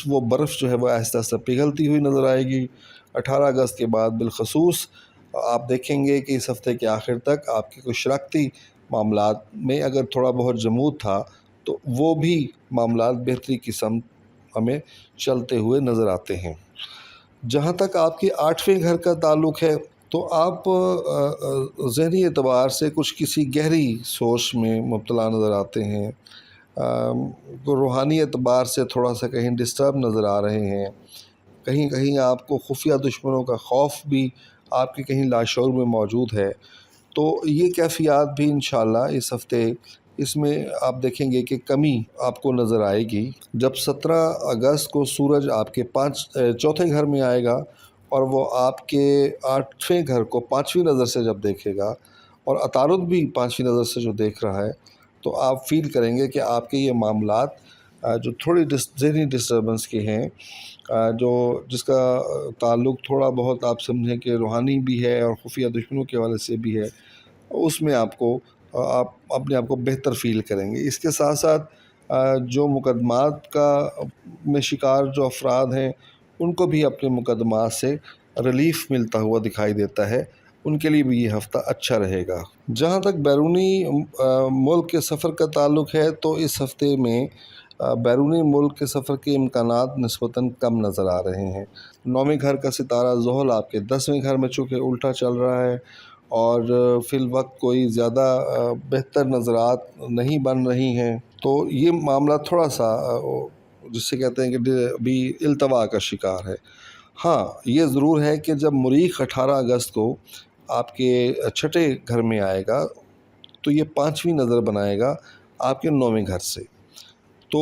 وہ برف جو ہے وہ آہستہ آہستہ پگھلتی ہوئی نظر آئے گی۔ 18 اگست کے بعد بالخصوص آپ دیکھیں گے کہ اس ہفتے کے آخر تک آپ کے کچھ شراکتی معاملات میں اگر تھوڑا بہت جمود تھا تو وہ بھی معاملات بہتری کی سمت ہمیں چلتے ہوئے نظر آتے ہیں۔ جہاں تک آپ کے 8ویں گھر کا تعلق ہے تو آپ ذہنی اعتبار سے کسی گہری سوچ میں مبتلا نظر آتے ہیں، روحانی اعتبار سے تھوڑا سا کہیں ڈسٹرب نظر آ رہے ہیں، کہیں کہیں آپ کو خفیہ دشمنوں کا خوف بھی آپ کے کہیں لاشعور میں موجود ہے۔ تو یہ کیفیات بھی انشاءاللہ اس ہفتے اس میں آپ دیکھیں گے کہ کمی آپ کو نظر آئے گی۔ جب 17 اگست کو سورج آپ کے 4تھے گھر میں آئے گا اور وہ آپ کے 8ویں گھر کو 5ویں نظر سے جب دیکھے گا، اور عطارد بھی 5ویں نظر سے جو دیکھ رہا ہے، تو آپ فیل کریں گے کہ آپ کے یہ معاملات جو تھوڑی ذہنی ڈسٹربنس کے ہیں، جس کا تعلق تھوڑا بہت آپ سمجھیں کہ روحانی بھی ہے اور خفیہ دشمنوں کے حوالے سے بھی ہے، اس میں آپ اپنے آپ کو بہتر فیل کریں گے۔ اس کے ساتھ ساتھ جو مقدمات میں شکار جو افراد ہیں ان کو بھی اپنے مقدمات سے ریلیف ملتا ہوا دکھائی دیتا ہے، ان کے لیے بھی یہ ہفتہ اچھا رہے گا۔ جہاں تک بیرونی ملک کے سفر کا تعلق ہے تو اس ہفتے میں بیرونی ملک کے سفر کے امکانات نسبتاً کم نظر آ رہے ہیں۔ 9ویں گھر کا ستارہ زحل آپ کے 10ویں گھر میں چونکہ الٹا چل رہا ہے، اور فی الوقت کوئی زیادہ بہتر نظرات نہیں بن رہی ہیں، تو یہ معاملہ تھوڑا سا جس سے کہتے ہیں کہ ابھی التوا کا شکار ہے۔ ہاں یہ ضرور ہے کہ جب مریخ 18 اگست کو آپ کے 6 گھر میں آئے گا تو یہ 5ویں نظر بنائے گا آپ کے 9ویں گھر سے، تو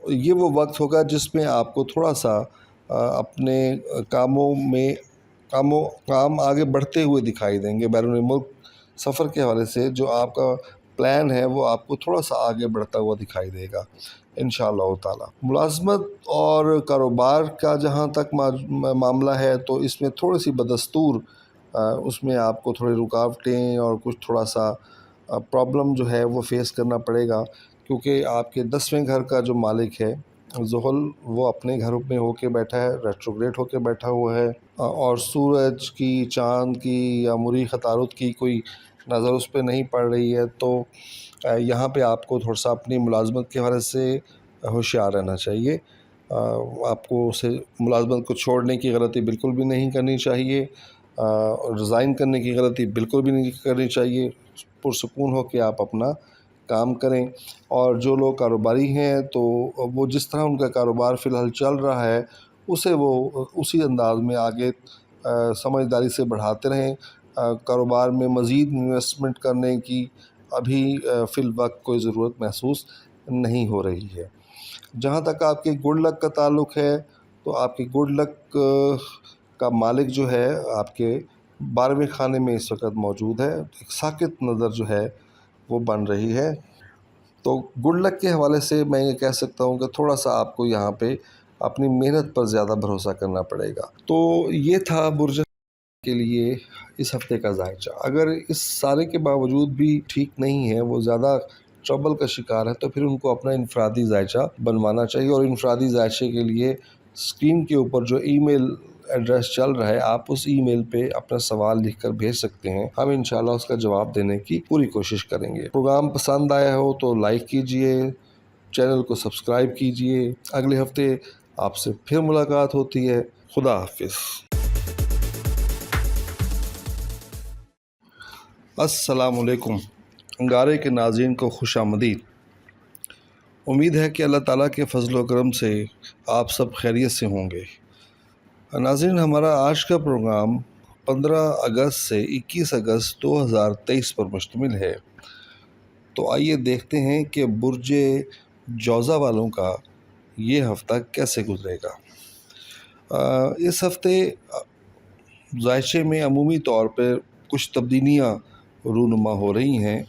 یہ وہ وقت ہوگا جس میں آپ کو تھوڑا سا اپنے کام آگے بڑھتے ہوئے دکھائی دیں گے۔ بیرون ملک سفر کے حوالے سے جو آپ کا پلان ہے وہ آپ کو تھوڑا سا آگے بڑھتا ہوا دکھائی دے گا انشاءاللہ تعالی۔ ملازمت اور کاروبار کا جہاں تک معاملہ ہے تو اس میں تھوڑی سی بدستور اس میں آپ کو تھوڑی رکاوٹیں اور کچھ تھوڑا سا پرابلم جو ہے وہ فیس کرنا پڑے گا، کیونکہ آپ کے 10ویں گھر کا جو مالک ہے زحل وہ اپنے گھر میں ہو کے بیٹھا ہے، ریٹروگریڈ ہو کے بیٹھا ہوا ہے، اور سورج کی، چاند کی یا مریخ عطارد کی کوئی نظر اس پہ نہیں پڑ رہی ہے۔ تو یہاں پہ آپ کو تھوڑا سا اپنی ملازمت کے حوالے سے ہوشیار رہنا چاہیے۔ آپ کو اسے ملازمت کو چھوڑنے کی غلطی بالکل بھی نہیں کرنی چاہیے، ریزائن کرنے کی غلطی بالکل بھی نہیں کرنی چاہیے۔ پرسکون ہو کے آپ اپنا کام کریں، اور جو لوگ کاروباری ہیں تو وہ جس طرح ان کا کاروبار فی الحال چل رہا ہے اسے وہ اسی انداز میں آگے سمجھداری سے بڑھاتے رہیں۔ کاروبار میں مزید انویسٹمنٹ کرنے کی ابھی فی الوقت کوئی ضرورت محسوس نہیں ہو رہی ہے۔ جہاں تک آپ کے گڈ لک کا تعلق ہے تو آپ کے گڈ لک کا مالک جو ہے آپ کے 12ویں خانے میں اس وقت موجود ہے، ایک ساکت نظر جو ہے وہ بن رہی ہے۔ تو گڈ لک کے حوالے سے میں یہ کہہ سکتا ہوں کہ تھوڑا سا آپ کو یہاں پہ اپنی محنت پر زیادہ بھروسہ کرنا پڑے گا۔ تو یہ تھا برج کے لیے اس ہفتے کا ذائچہ۔ اگر اس سارے کے باوجود بھی ٹھیک نہیں ہے، وہ زیادہ ٹربل کا شکار ہے، تو پھر ان کو اپنا انفرادی ذائچہ بنوانا چاہیے، اور انفرادی ذائچے کے لیے اسکرین کے اوپر جو ای میل ایڈریس چل رہا ہے آپ اس ای میل پہ اپنا سوال لکھ کر بھیج سکتے ہیں، ہم انشاءاللہ اس کا جواب دینے کی پوری کوشش کریں گے۔ پروگرام پسند آیا ہو تو لائک کیجئے، چینل کو سبسکرائب کیجئے۔ اگلے ہفتے آپ سے پھر ملاقات ہوتی ہے۔ خدا حافظ۔ السلام علیکم۔ انگارے کے ناظرین کو خوش آمدید۔ امید ہے کہ اللہ تعالیٰ کے فضل و کرم سے آپ سب خیریت سے ہوں گے۔ ناظرین، ہمارا آج کا پروگرام 15 اگست سے 21 اگست 2023 پر مشتمل ہے۔ تو آئیے دیکھتے ہیں کہ برج جوزہ والوں کا یہ ہفتہ کیسے گزرے گا۔ اس ہفتے ذائچے میں عمومی طور پر کچھ تبدیلیاں رونما ہو رہی ہیں،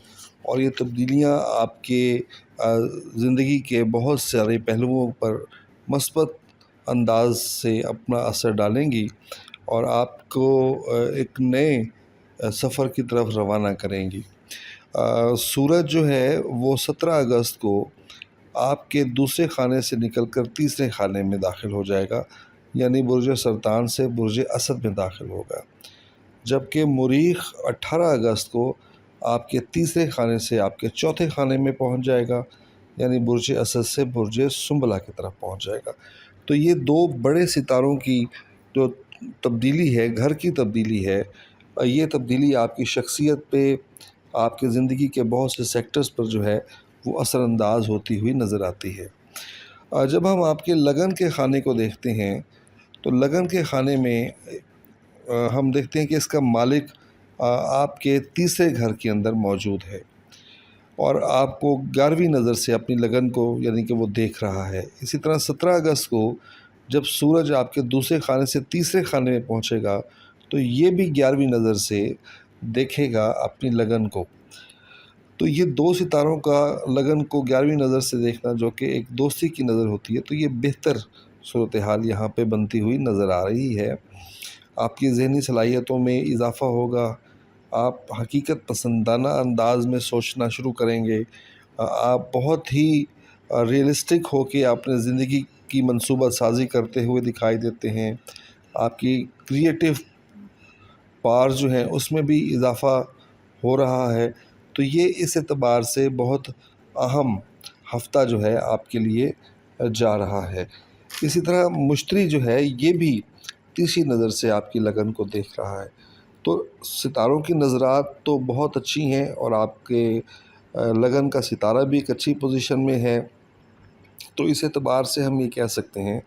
اور یہ تبدیلیاں آپ کے زندگی کے بہت سارے پہلوؤں پر مثبت انداز سے اپنا اثر ڈالیں گی، اور آپ کو ایک نئے سفر کی طرف روانہ کریں گی۔ سورج جو ہے وہ 17 اگست کو آپ کے دوسرے خانے سے نکل کر تیسرے خانے میں داخل ہو جائے گا، یعنی برج سرطان سے برج اسد میں داخل ہوگا، جبکہ مریخ 18 اگست کو آپ کے تیسرے خانے سے آپ کے چوتھے خانے میں پہنچ جائے گا، یعنی برج اسد سے برج سنبلہ کی طرف پہنچ جائے گا۔ تو یہ دو بڑے ستاروں کی جو تبدیلی ہے، گھر کی تبدیلی ہے، یہ تبدیلی آپ کی شخصیت پہ، آپ کے زندگی کے بہت سے سیکٹرز پر جو ہے وہ اثر انداز ہوتی ہوئی نظر آتی ہے۔ جب ہم آپ کے لگن کے خانے کو دیکھتے ہیں تو لگن کے خانے میں ہم دیکھتے ہیں کہ اس کا مالک آپ کے تیسرے گھر کے اندر موجود ہے، اور آپ کو 11ویں نظر سے اپنی لگن کو یعنی کہ وہ دیکھ رہا ہے۔ اسی طرح 17 اگست کو جب سورج آپ کے دوسرے خانے سے تیسرے خانے میں پہنچے گا تو یہ بھی 11ویں نظر سے دیکھے گا اپنی لگن کو۔ تو یہ دو ستاروں کا لگن کو 11ویں نظر سے دیکھنا، جو کہ ایک دوستی کی نظر ہوتی ہے، تو یہ بہتر صورتحال یہاں پہ بنتی ہوئی نظر آ رہی ہے۔ آپ کی ذہنی صلاحیتوں میں اضافہ ہوگا، آپ حقیقت پسندانہ انداز میں سوچنا شروع کریں گے، آپ بہت ہی ریئلسٹک ہو کے اپنے زندگی کی منصوبہ سازی کرتے ہوئے دکھائی دیتے ہیں۔ آپ کی کریٹیو پاور جو ہیں اس میں بھی اضافہ ہو رہا ہے۔ تو یہ اس اعتبار سے بہت اہم ہفتہ جو ہے آپ کے لیے جا رہا ہے۔ اسی طرح مشتری جو ہے یہ بھی تیسری نظر سے آپ کی لگن کو دیکھ رہا ہے۔ تو ستاروں کی نظرات تو بہت اچھی ہیں، اور آپ کے لگن کا ستارہ بھی ایک اچھی پوزیشن میں ہے۔ تو اس اعتبار سے ہم یہ کہہ سکتے ہیں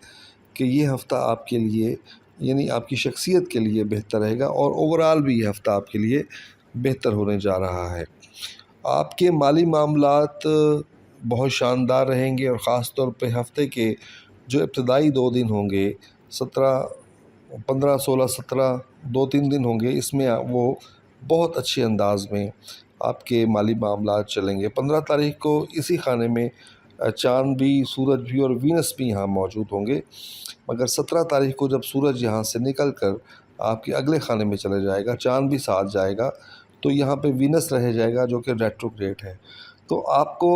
کہ یہ ہفتہ آپ کے لیے یعنی آپ کی شخصیت کے لیے بہتر رہے گا، اور اوورآل بھی یہ ہفتہ آپ کے لیے بہتر ہونے جا رہا ہے۔ آپ کے مالی معاملات بہت شاندار رہیں گے، اور خاص طور پہ ہفتے کے جو ابتدائی 2 دن ہوں گے، 15 16 17 2-3 دن ہوں گے، اس میں وہ بہت اچھے انداز میں آپ کے مالی معاملات چلیں گے۔ 15 تاریخ کو اسی خانے میں چاند بھی، سورج بھی اور وینس بھی یہاں موجود ہوں گے، مگر 17 تاریخ کو جب سورج یہاں سے نکل کر آپ کے اگلے خانے میں چلے جائے گا، چاند بھی ساتھ جائے گا، تو یہاں پہ وینس رہ جائے گا جو کہ ریٹروگریڈ ہے۔ تو آپ کو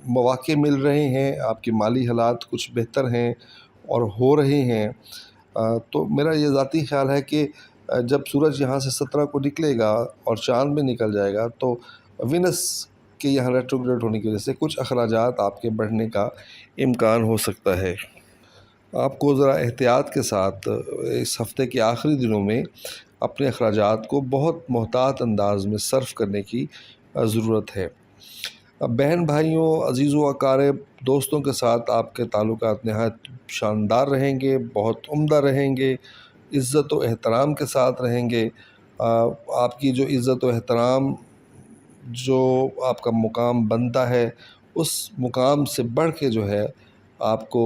مواقع مل رہے ہیں، آپ کے مالی حالات کچھ بہتر ہیں اور ہو رہے ہیں۔ تو میرا یہ ذاتی خیال ہے کہ جب سورج یہاں سے 17 کو نکلے گا اور چاند بھی نکل جائے گا تو وینس کے یہاں ریٹروگریڈ ہونے کی وجہ سے کچھ اخراجات آپ کے بڑھنے کا امکان ہو سکتا ہے۔ آپ کو ذرا احتیاط کے ساتھ اس ہفتے کے آخری دنوں میں اپنے اخراجات کو بہت محتاط انداز میں صرف کرنے کی ضرورت ہے۔ بہن بھائیوں، عزیز و اقارب، دوستوں کے ساتھ آپ کے تعلقات نہایت شاندار رہیں گے، بہت عمدہ رہیں گے، عزت و احترام کے ساتھ رہیں گے۔ آپ کی جو عزت و احترام، جو آپ کا مقام بنتا ہے، اس مقام سے بڑھ کے جو ہے آپ کو،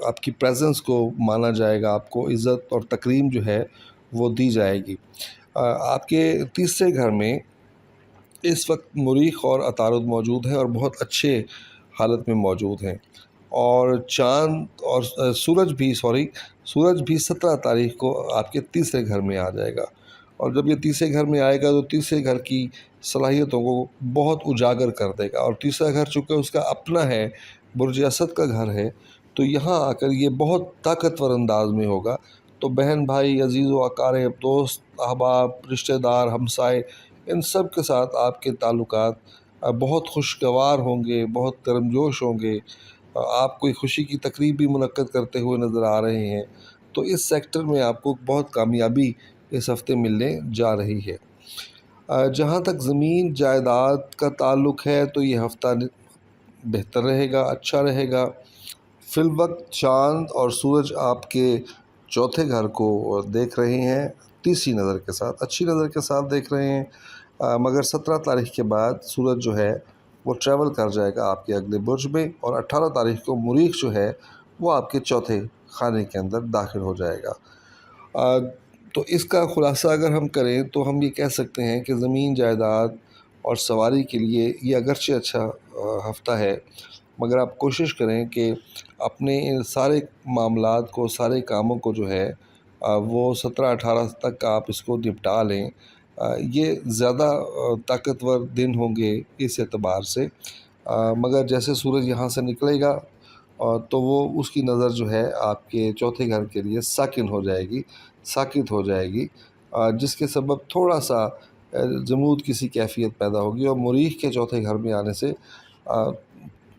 آپ کی پریزنس کو مانا جائے گا، آپ کو عزت اور تکریم جو ہے وہ دی جائے گی۔ آپ کے تیسرے گھر میں اس وقت مریخ اور عطارد موجود ہیں اور بہت اچھے حالت میں موجود ہیں، اور چاند اور سورج بھی 17 تاریخ کو آپ کے تیسرے گھر میں آ جائے گا، اور جب یہ تیسرے گھر میں آئے گا تو تیسرے گھر کی صلاحیتوں کو بہت اجاگر کر دے گا، اور تیسرا گھر چونکہ اس کا اپنا ہے، برج اسد کا گھر ہے، تو یہاں آ کر یہ بہت طاقتور انداز میں ہوگا۔ تو بہن بھائی، عزیز و اقارب، دوست احباب، رشتہ دار، ہمسائے، ان سب کے ساتھ آپ کے تعلقات بہت خوشگوار ہوں گے، بہت گرمجوش ہوں گے۔ آپ کوئی خوشی کی تقریب بھی منعقد کرتے ہوئے نظر آ رہے ہیں، تو اس سیکٹر میں آپ کو بہت کامیابی اس ہفتے ملنے جا رہی ہے۔ جہاں تک زمین جائیداد کا تعلق ہے تو یہ ہفتہ بہتر رہے گا، اچھا رہے گا۔ فی الوقت چاند اور سورج آپ کے چوتھے گھر کو دیکھ رہے ہیں، تیسری نظر کے ساتھ، اچھی نظر کے ساتھ دیکھ رہے ہیں، مگر 17 تاریخ کے بعد سورج جو ہے وہ ٹریول کر جائے گا آپ کے اگلے برج میں، اور 18 تاریخ کو مریخ جو ہے وہ آپ کے چوتھے خانے کے اندر داخل ہو جائے گا۔ تو اس کا خلاصہ اگر ہم کریں تو ہم یہ کہہ سکتے ہیں کہ زمین جائیداد اور سواری کے لیے یہ اگرچہ اچھا ہفتہ ہے، مگر آپ کوشش کریں کہ اپنے ان سارے معاملات کو، سارے کاموں کو جو ہے وہ 17-18 تک آپ اس کو نپٹا لیں۔ یہ زیادہ طاقتور دن ہوں گے اس اعتبار سے، مگر جیسے سورج یہاں سے نکلے گا تو وہ اس کی نظر جو ہے آپ کے چوتھے گھر کے لیے ساکن ہو جائے گی، جس کے سبب تھوڑا سا جمود کی سی کیفیت پیدا ہوگی، اور مریخ کے چوتھے گھر میں آنے سے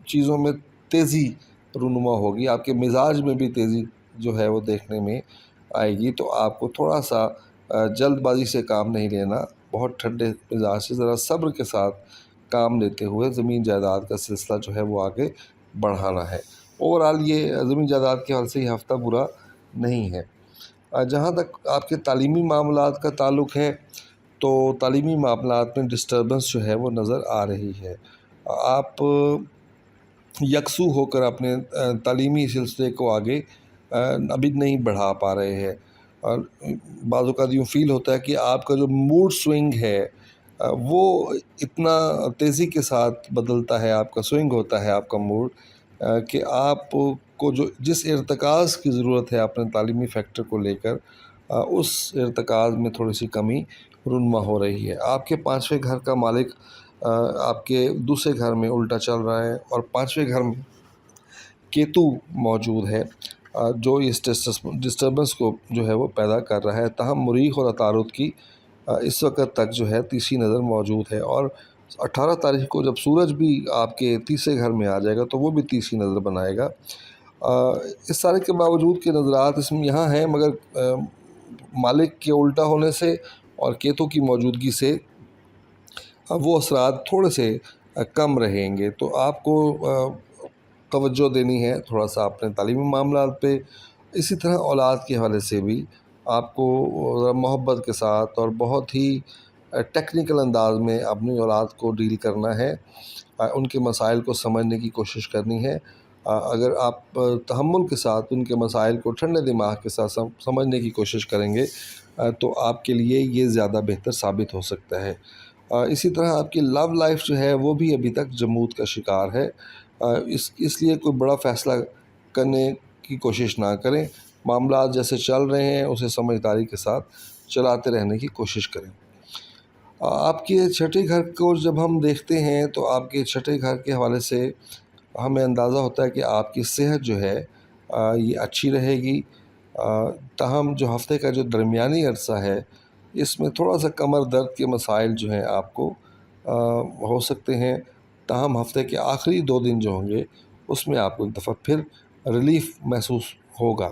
چیزوں میں تیزی رونما ہوگی، آپ کے مزاج میں بھی تیزی جو ہے وہ دیکھنے میں آئے گی۔ تو آپ کو تھوڑا سا جلد بازی سے کام نہیں لینا، بہت ٹھنڈے مزاج سے، ذرا صبر کے ساتھ کام لیتے ہوئے زمین جائیداد کا سلسلہ جو ہے وہ آگے بڑھانا ہے۔ اوورآل یہ زمین جائیداد کے حوالے سے یہ ہفتہ برا نہیں ہے۔ جہاں تک آپ کے تعلیمی معاملات کا تعلق ہے تو تعلیمی معاملات میں ڈسٹربنس جو ہے وہ نظر آ رہی ہے۔ آپ یکسو ہو کر اپنے تعلیمی سلسلے کو آگے ابھی نہیں بڑھا پا رہے ہیں، اور بعض اوقات یوں فیل ہوتا ہے کہ آپ کا جو موڈ سوئنگ ہے وہ اتنا تیزی کے ساتھ بدلتا ہے، آپ کا سوئنگ ہوتا ہے آپ کا موڈ، کہ آپ کو جس ارتکاز کی ضرورت ہے اپنے تعلیمی فیکٹر کو لے کر، اس ارتکاز میں تھوڑی سی کمی رونما ہو رہی ہے۔ آپ کے 5ویں گھر کا مالک آپ کے دوسرے گھر میں الٹا چل رہا ہے، اور 5ویں گھر میں کیتو موجود ہے، جو اس ڈسٹربنس کو جو ہے وہ پیدا کر رہا ہے۔ تاہم مریخ اور عطارد کی اس وقت تک جو ہے تیسری نظر موجود ہے، اور 18 تاریخ کو جب سورج بھی آپ کے تیسرے گھر میں آ جائے گا تو وہ بھی تیسری نظر بنائے گا۔ اس سارے کے باوجود کے نظرات اس میں یہاں ہیں، مگر مالک کے الٹا ہونے سے اور کیتو کی موجودگی سے وہ اثرات تھوڑے سے کم رہیں گے۔ تو آپ کو توجہ دینی ہے تھوڑا سا اپنے تعلیمی معاملات پہ، اسی طرح اولاد کے حوالے سے بھی آپ کو محبت کے ساتھ اور بہت ہی ٹیکنیکل انداز میں اپنی اولاد کو ڈیل کرنا ہے، ان کے مسائل کو سمجھنے کی کوشش کرنی ہے۔ اگر آپ تحمل کے ساتھ ان کے مسائل کو ٹھنڈے دماغ کے ساتھ سمجھنے کی کوشش کریں گے تو آپ کے لیے یہ زیادہ بہتر ثابت ہو سکتا ہے۔ اسی طرح آپ کی لو لائف جو ہے وہ بھی ابھی تک جمود کا شکار ہے۔ اس لیے کوئی بڑا فیصلہ کرنے کی کوشش نہ کریں، معاملات جیسے چل رہے ہیں اسے سمجھداری کے ساتھ چلاتے رہنے کی کوشش کریں۔ آپ کے چھٹے گھر کو جب ہم دیکھتے ہیں تو آپ کے چھٹے گھر کے حوالے سے ہمیں اندازہ ہوتا ہے کہ آپ کی صحت جو ہے یہ اچھی رہے گی، تاہم جو ہفتے کا جو درمیانی عرصہ ہے اس میں تھوڑا سا کمر درد کے مسائل جو ہیں آپ کو ہو سکتے ہیں، تاہم ہفتے کے آخری 2 دن جو ہوں گے اس میں آپ کو ایک دفعہ پھر ریلیف محسوس ہوگا۔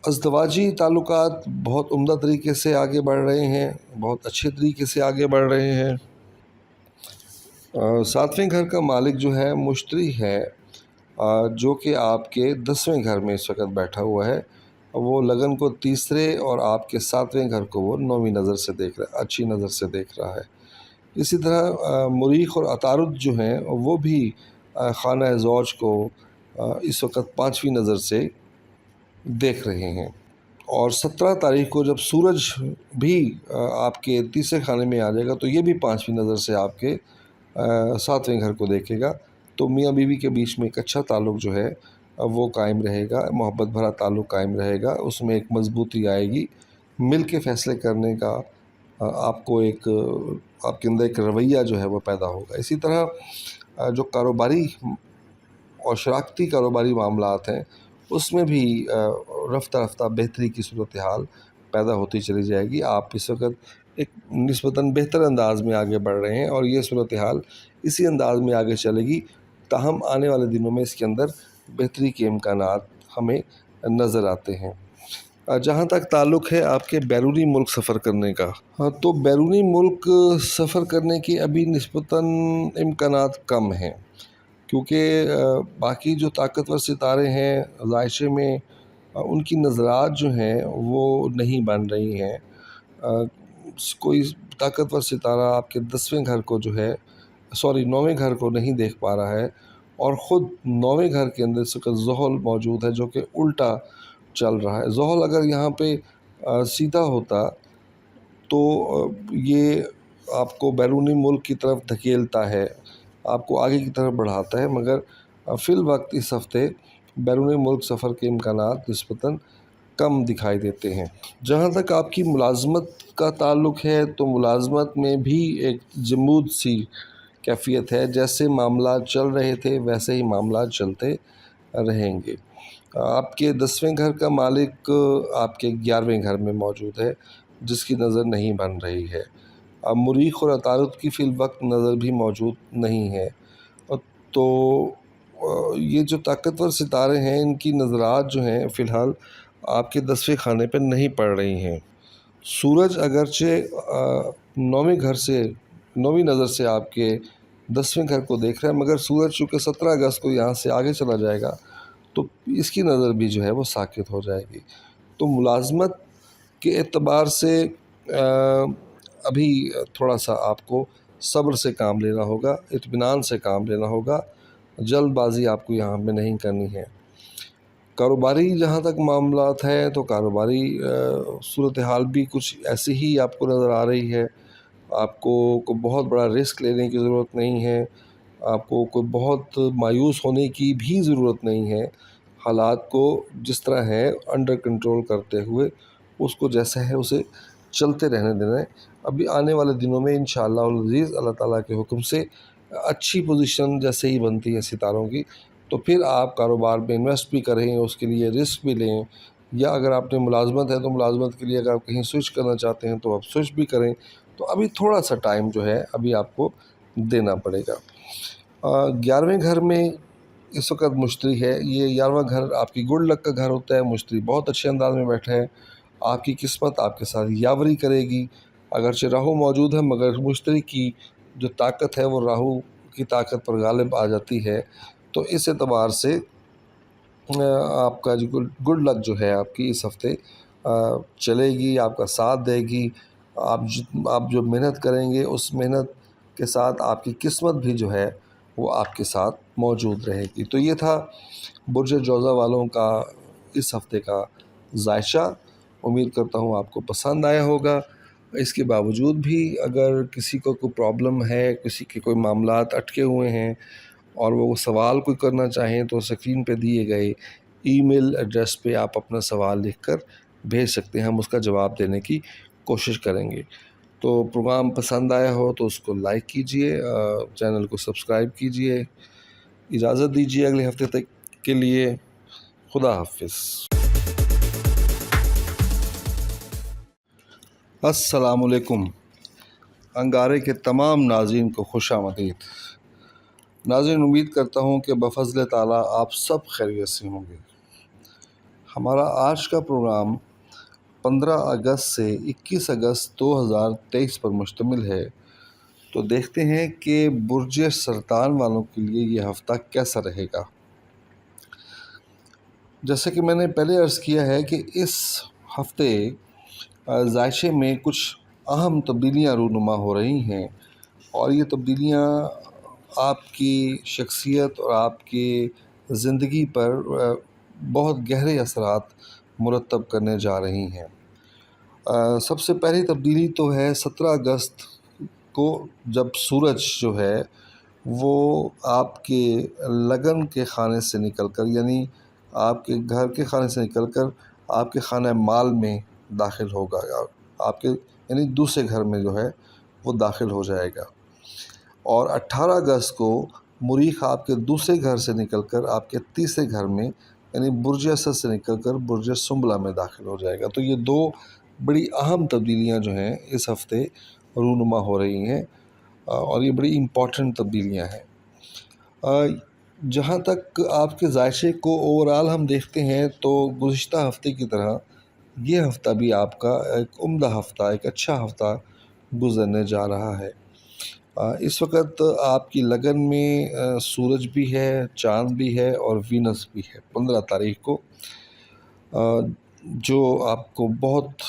ازدواجی تعلقات بہت عمدہ طریقے سے آگے بڑھ رہے ہیں، بہت اچھے طریقے سے آگے بڑھ رہے ہیں۔ 7ویں گھر کا مالک جو ہے مشتری ہے، جو کہ آپ کے 10ویں گھر میں اس وقت بیٹھا ہوا ہے، وہ لگن کو تیسرے اور آپ کے 7ویں گھر کو وہ 9ویں نظر سے دیکھ رہا ہے، اچھی نظر سے دیکھ رہا ہے۔ اسی طرح مریخ اور عطارد جو ہیں وہ بھی خانہ زوج کو اس وقت 5ویں نظر سے دیکھ رہے ہیں، اور 17 تاریخ کو جب سورج بھی آپ کے تیسرے خانے میں آ جائے گا تو یہ بھی 5ویں نظر سے آپ کے 7ویں گھر کو دیکھے گا، تو میاں بیوی کے بیچ میں ایک اچھا تعلق جو ہے وہ قائم رہے گا، محبت بھرا تعلق قائم رہے گا، اس میں ایک مضبوطی آئے گی، مل کے فیصلے کرنے کا آپ کو آپ کے اندر ایک رویہ جو ہے وہ پیدا ہوگا۔ اسی طرح جو کاروباری اور شراکتی کاروباری معاملات ہیں اس میں بھی رفتہ رفتہ بہتری کی صورتحال پیدا ہوتی چلی جائے گی۔ آپ اس وقت ایک نسبتاً بہتر انداز میں آگے بڑھ رہے ہیں اور یہ صورتحال اسی انداز میں آگے چلے گی، تاہم آنے والے دنوں میں اس کے اندر بہتری کے امکانات ہمیں نظر آتے ہیں۔ جہاں تک تعلق ہے آپ کے بیرونی ملک سفر کرنے کا، تو بیرونی ملک سفر کرنے کی ابھی نسبتاً امکانات کم ہیں، کیونکہ باقی جو طاقتور ستارے ہیں عائشہ میں ان کی نظرات جو ہیں وہ نہیں بن رہی ہیں۔ کوئی طاقتور ستارہ آپ کے 10ویں گھر کو جو ہے 9ویں گھر کو نہیں دیکھ پا رہا ہے، اور خود 9ویں گھر کے اندر اس وقت زحل موجود ہے جو کہ الٹا چل رہا ہے۔ زحل اگر یہاں پہ سیدھا ہوتا تو یہ آپ کو بیرونی ملک کی طرف دھکیلتا ہے، آپ کو آگے کی طرف بڑھاتا ہے، مگر فی الوقت اس ہفتے بیرونی ملک سفر کے امکانات نسبتاً کم دکھائی دیتے ہیں۔ جہاں تک آپ کی ملازمت کا تعلق ہے تو ملازمت میں بھی ایک جمود سی کیفیت ہے، جیسے معاملات چل رہے تھے ویسے ہی معاملات چلتے رہیں گے۔ آپ کے 10ویں گھر کا مالک آپ کے 11ویں گھر میں موجود ہے جس کی نظر نہیں بن رہی ہے۔ اب مریخ اور عطارد کی فی الوقت نظر بھی موجود نہیں ہے، تو یہ جو طاقتور ستارے ہیں ان کی نظرات جو ہیں فی الحال آپ کے 10ویں خانے پہ نہیں پڑ رہی ہیں۔ سورج اگرچہ 9ویں نظر سے آپ کے 10ویں گھر کو دیکھ رہا ہے، مگر سورج چونکہ 17 اگست کو یہاں سے آگے چلا جائے گا تو اس کی نظر بھی جو ہے وہ ساکت ہو جائے گی۔ تو ملازمت کے اعتبار سے ابھی تھوڑا سا آپ کو صبر سے کام لینا ہوگا، اطمینان سے کام لینا ہوگا، جلد بازی آپ کو یہاں پہ نہیں کرنی ہے۔ کاروباری جہاں تک معاملات ہیں تو کاروباری صورتحال بھی کچھ ایسی ہی آپ کو نظر آ رہی ہے۔ آپ کو کوئی بہت بڑا رسک لینے کی ضرورت نہیں ہے، آپ کو کوئی بہت مایوس ہونے کی بھی ضرورت نہیں ہے، حالات کو جس طرح ہے انڈر کنٹرول کرتے ہوئے اس کو جیسا ہے اسے چلتے رہنے دینا ہے۔ ابھی آنے والے دنوں میں انشاءاللہ العزیز اللہ تعالیٰ کے حکم سے اچھی پوزیشن جیسے ہی بنتی ہے ستاروں کی تو پھر آپ کاروبار میں انویسٹ بھی کریں، اس کے لیے رسک بھی لیں، یا اگر آپ نے ملازمت ہے تو ملازمت کے لیے اگر آپ کہیں سوئچ کرنا چاہتے ہیں تو آپ سوئچ بھی کریں۔ تو ابھی تھوڑا سا ٹائم جو ہے ابھی آپ کو دینا پڑے گا۔ 11ویں گھر میں اس وقت مشتری ہے، یہ 11واں گھر آپ کی گڈ لک کا گھر ہوتا ہے، مشتری بہت اچھے انداز میں بیٹھے ہیں، آپ کی قسمت آپ کے ساتھ یاوری کرے گی، اگرچہ راہو موجود ہے مگر مشتری کی جو طاقت ہے وہ راہو کی طاقت پر غالب آ جاتی ہے، تو اس اعتبار سے آپ کا جو گڈ لک جو ہے آپ کی اس ہفتے چلے گی، آپ کا ساتھ دے گی، آپ جو محنت کریں گے اس محنت کے ساتھ آپ کی قسمت بھی جو ہے وہ آپ کے ساتھ موجود رہے گی۔ تو یہ تھا برج جوزہ والوں کا اس ہفتے کا ذائشہ، امید کرتا ہوں آپ کو پسند آیا ہوگا۔ اس کے باوجود بھی اگر کسی کو کوئی پرابلم ہے، کسی کے کوئی معاملات اٹکے ہوئے ہیں اور وہ سوال کوئی کرنا چاہیں تو اسکرین پہ دیے گئے ای میل ایڈریس پہ آپ اپنا سوال لکھ کر بھیج سکتے ہیں، ہم اس کا جواب دینے کی کوشش کریں گے۔ تو پروگرام پسند آیا ہو تو اس کو لائک کیجئے، چینل کو سبسکرائب کیجئے۔ اجازت دیجیے اگلے ہفتے تک کے لیے، خدا حافظ۔ السلام علیکم۔ انگارے کے تمام ناظرین کو خوش آمدید۔ ناظرین، امید کرتا ہوں کہ بفضل تعالیٰ آپ سب خیریت سے ہوں گے۔ ہمارا آج کا پروگرام 15 اگست سے 21 اگست 2023 پر مشتمل ہے۔ تو دیکھتے ہیں کہ برج سرطان والوں کے لیے یہ ہفتہ کیسا رہے گا۔ جیسے کہ میں نے پہلے عرض کیا ہے کہ اس ہفتے ذائچے میں کچھ اہم تبدیلیاں رونما ہو رہی ہیں، اور یہ تبدیلیاں آپ کی شخصیت اور آپ کی زندگی پر بہت گہرے اثرات مرتب کرنے جا رہی ہیں۔ سب سے پہلی تبدیلی تو ہے 17 اگست کو، جب سورج جو ہے وہ آپ کے لگن کے خانے سے نکل کر، یعنی آپ کے گھر کے خانے سے نکل کر آپ کے خانہ مال میں داخل ہوگا، آپ کے یعنی دوسرے گھر میں جو ہے وہ داخل ہو جائے گا۔ اور 18 اگست کو مریخ آپ کے دوسرے گھر سے نکل کر آپ کے تیسرے گھر میں یعنی برج اسد سے نکل کر برج سنبلہ میں داخل ہو جائے گا۔ تو یہ دو بڑی اہم تبدیلیاں جو ہیں اس ہفتے رونما ہو رہی ہیں، اور یہ بڑی امپورٹنٹ تبدیلیاں ہیں۔ جہاں تک آپ کے ذائچے کو اوورآل ہم دیکھتے ہیں تو گزشتہ ہفتے کی طرح یہ ہفتہ بھی آپ کا ایک عمدہ ہفتہ، ایک اچھا ہفتہ گزرنے جا رہا ہے۔ اس وقت آپ کی لگن میں سورج بھی ہے، چاند بھی ہے اور وینس بھی ہے 15 تاریخ کو، جو آپ کو بہت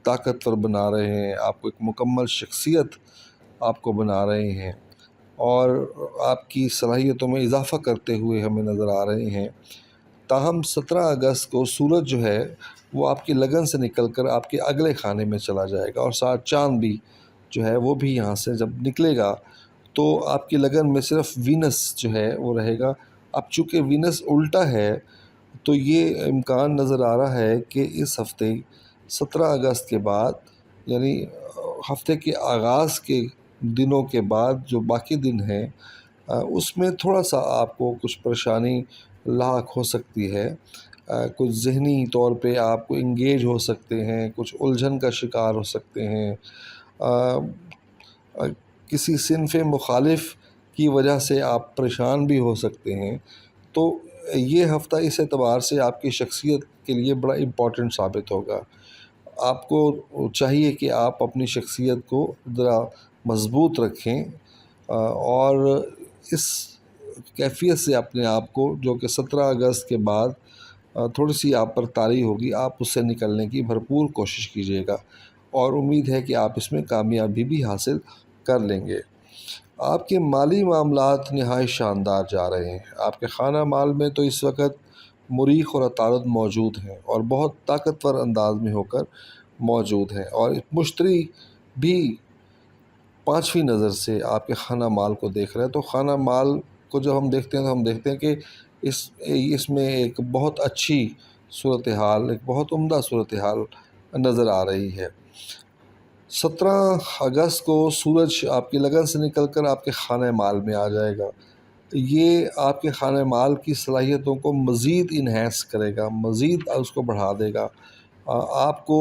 طاقتور بنا رہے ہیں، آپ کو ایک مکمل شخصیت آپ کو بنا رہے ہیں اور آپ کی صلاحیتوں میں اضافہ کرتے ہوئے ہمیں نظر آ رہے ہیں۔ تاہم 17 اگست کو سورج جو ہے وہ آپ کی لگن سے نکل کر آپ کے اگلے خانے میں چلا جائے گا، اور ساتھ چاند بھی جو ہے وہ بھی یہاں سے جب نکلے گا تو آپ کی لگن میں صرف وینس جو ہے وہ رہے گا۔ اب چونکہ وینس الٹا ہے تو یہ امکان نظر آ رہا ہے کہ اس ہفتے 17 اگست کے بعد، یعنی ہفتے کے آغاز کے دنوں کے بعد جو باقی دن ہیں اس میں تھوڑا سا آپ کو کچھ پریشانی لاحق ہو سکتی ہے، کچھ ذہنی طور پہ آپ کو انگیج ہو سکتے ہیں، کچھ الجھن کا شکار ہو سکتے ہیں، کسی صنف مخالف کی وجہ سے آپ پریشان بھی ہو سکتے ہیں۔ تو یہ ہفتہ اس اعتبار سے آپ کی شخصیت کے لیے بڑا امپورٹنٹ ثابت ہوگا۔ آپ کو چاہیے کہ آپ اپنی شخصیت کو ذرا مضبوط رکھیں، اور اس کیفیت سے اپنے آپ کو، جو کہ 17 اگست کے بعد تھوڑی سی آپ پر طاری ہوگی، آپ اس سے نکلنے کی بھرپور کوشش کیجیے گا، اور امید ہے کہ آپ اس میں کامیابی بھی حاصل کر لیں گے۔ آپ کے مالی معاملات نہایت شاندار جا رہے ہیں۔ آپ کے خانہ مال میں تو اس وقت مریخ اور عطارد موجود ہیں اور بہت طاقتور انداز میں ہو کر موجود ہیں، اور مشتری بھی 5ویں نظر سے آپ کے خانہ مال کو دیکھ رہے ہیں۔ تو خانہ مال کو جب ہم دیکھتے ہیں تو ہم دیکھتے ہیں کہ اس میں ایک بہت اچھی صورتحال، ایک بہت عمدہ صورتحال نظر آ رہی ہے۔ 17 اگست کو سورج آپ کی لگن سے نکل کر آپ کے خانہ مال میں آ جائے گا۔ یہ آپ کے خانہ مال کی صلاحیتوں کو مزید انہینس کرے گا، مزید اس کو بڑھا دے گا۔ آپ کو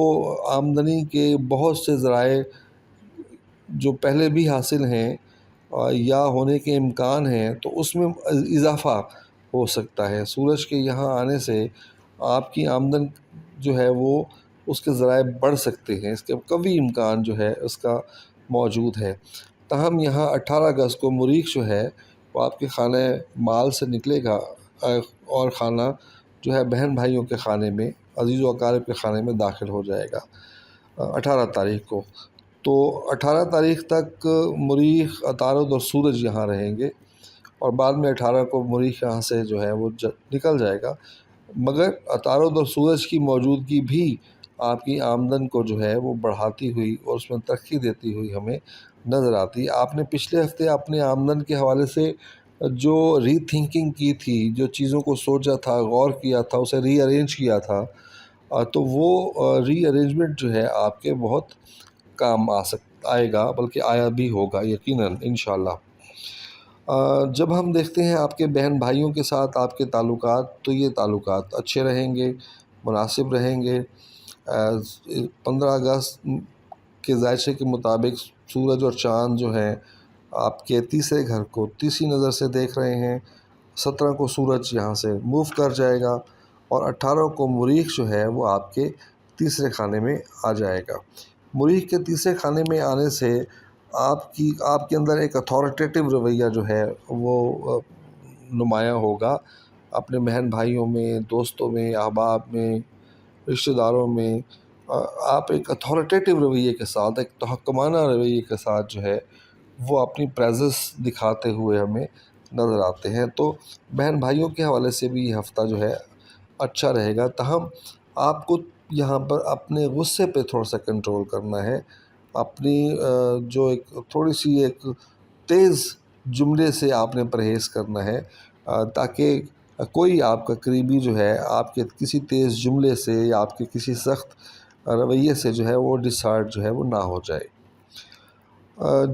آمدنی کے بہت سے ذرائع جو پہلے بھی حاصل ہیں یا ہونے کے امکان ہیں، تو اس میں اضافہ ہو سکتا ہے۔ سورج کے یہاں آنے سے آپ کی آمدن جو ہے وہ اس کے ذرائع بڑھ سکتے ہیں، اس کے قوی امکان جو ہے اس کا موجود ہے۔ تاہم یہاں 18 اگست کو مریخ جو ہے وہ آپ کے خانہ مال سے نکلے گا، اور خانہ جو ہے بہن بھائیوں کے خانے میں، عزیز و اقارب کے خانے میں داخل ہو جائے گا 18 تاریخ کو۔ تو 18 تاریخ تک مریخ، عطارد اور سورج یہاں رہیں گے، اور بعد میں 18 کو مریخ یہاں سے جو ہے وہ نکل جائے گا، مگر عطارد اور سورج کی موجودگی بھی آپ کی آمدن کو جو ہے وہ بڑھاتی ہوئی اور اس میں ترقی دیتی ہوئی ہمیں نظر آتی ہے۔ آپ نے پچھلے ہفتے اپنے آمدن کے حوالے سے جو ری تھنکنگ کی تھی، جو چیزوں کو سوچا تھا، غور کیا تھا، اسے ری ارینج کیا تھا، تو وہ ری ارینجمنٹ جو ہے آپ کے بہت کام آئے گا، بلکہ آیا بھی ہوگا یقیناً انشاءاللہ۔ جب ہم دیکھتے ہیں آپ کے بہن بھائیوں کے ساتھ آپ کے تعلقات، تو یہ تعلقات اچھے رہیں گے، مناسب رہیں گے۔ 15 اگست کے ذائچے کے مطابق سورج اور چاند جو ہیں آپ کے تیسرے گھر کو تیسری نظر سے دیکھ رہے ہیں۔ 17 کو سورج یہاں سے موو کر جائے گا اور 18 کو مریخ جو ہے وہ آپ کے تیسرے خانے میں آ جائے گا۔ مریخ کے تیسرے خانے میں آنے سے آپ کے اندر ایک اتھارٹیٹیو رویہ جو ہے وہ نمایاں ہوگا، اپنے بہن بھائیوں میں، دوستوں میں، احباب میں، رشتہ داروں میں۔ آپ ایک اتھارٹیٹیو رویے کے ساتھ، ایک تحکمانہ رویے کے ساتھ جو ہے وہ اپنی پریزنس دکھاتے ہوئے ہمیں نظر آتے ہیں۔ تو بہن بھائیوں کے حوالے سے بھی یہ ہفتہ جو ہے اچھا رہے گا، تاہم آپ کو یہاں پر اپنے غصے پہ تھوڑا سا کنٹرول کرنا ہے، اپنی جو ایک تھوڑی سی ایک تیز جملے سے آپ نے پرہیز کرنا ہے، تاکہ کوئی آپ کا قریبی جو ہے آپ کے کسی تیز جملے سے یا آپ کے کسی سخت رویے سے جو ہے وہ ڈسہارٹ جو ہے وہ نہ ہو جائے۔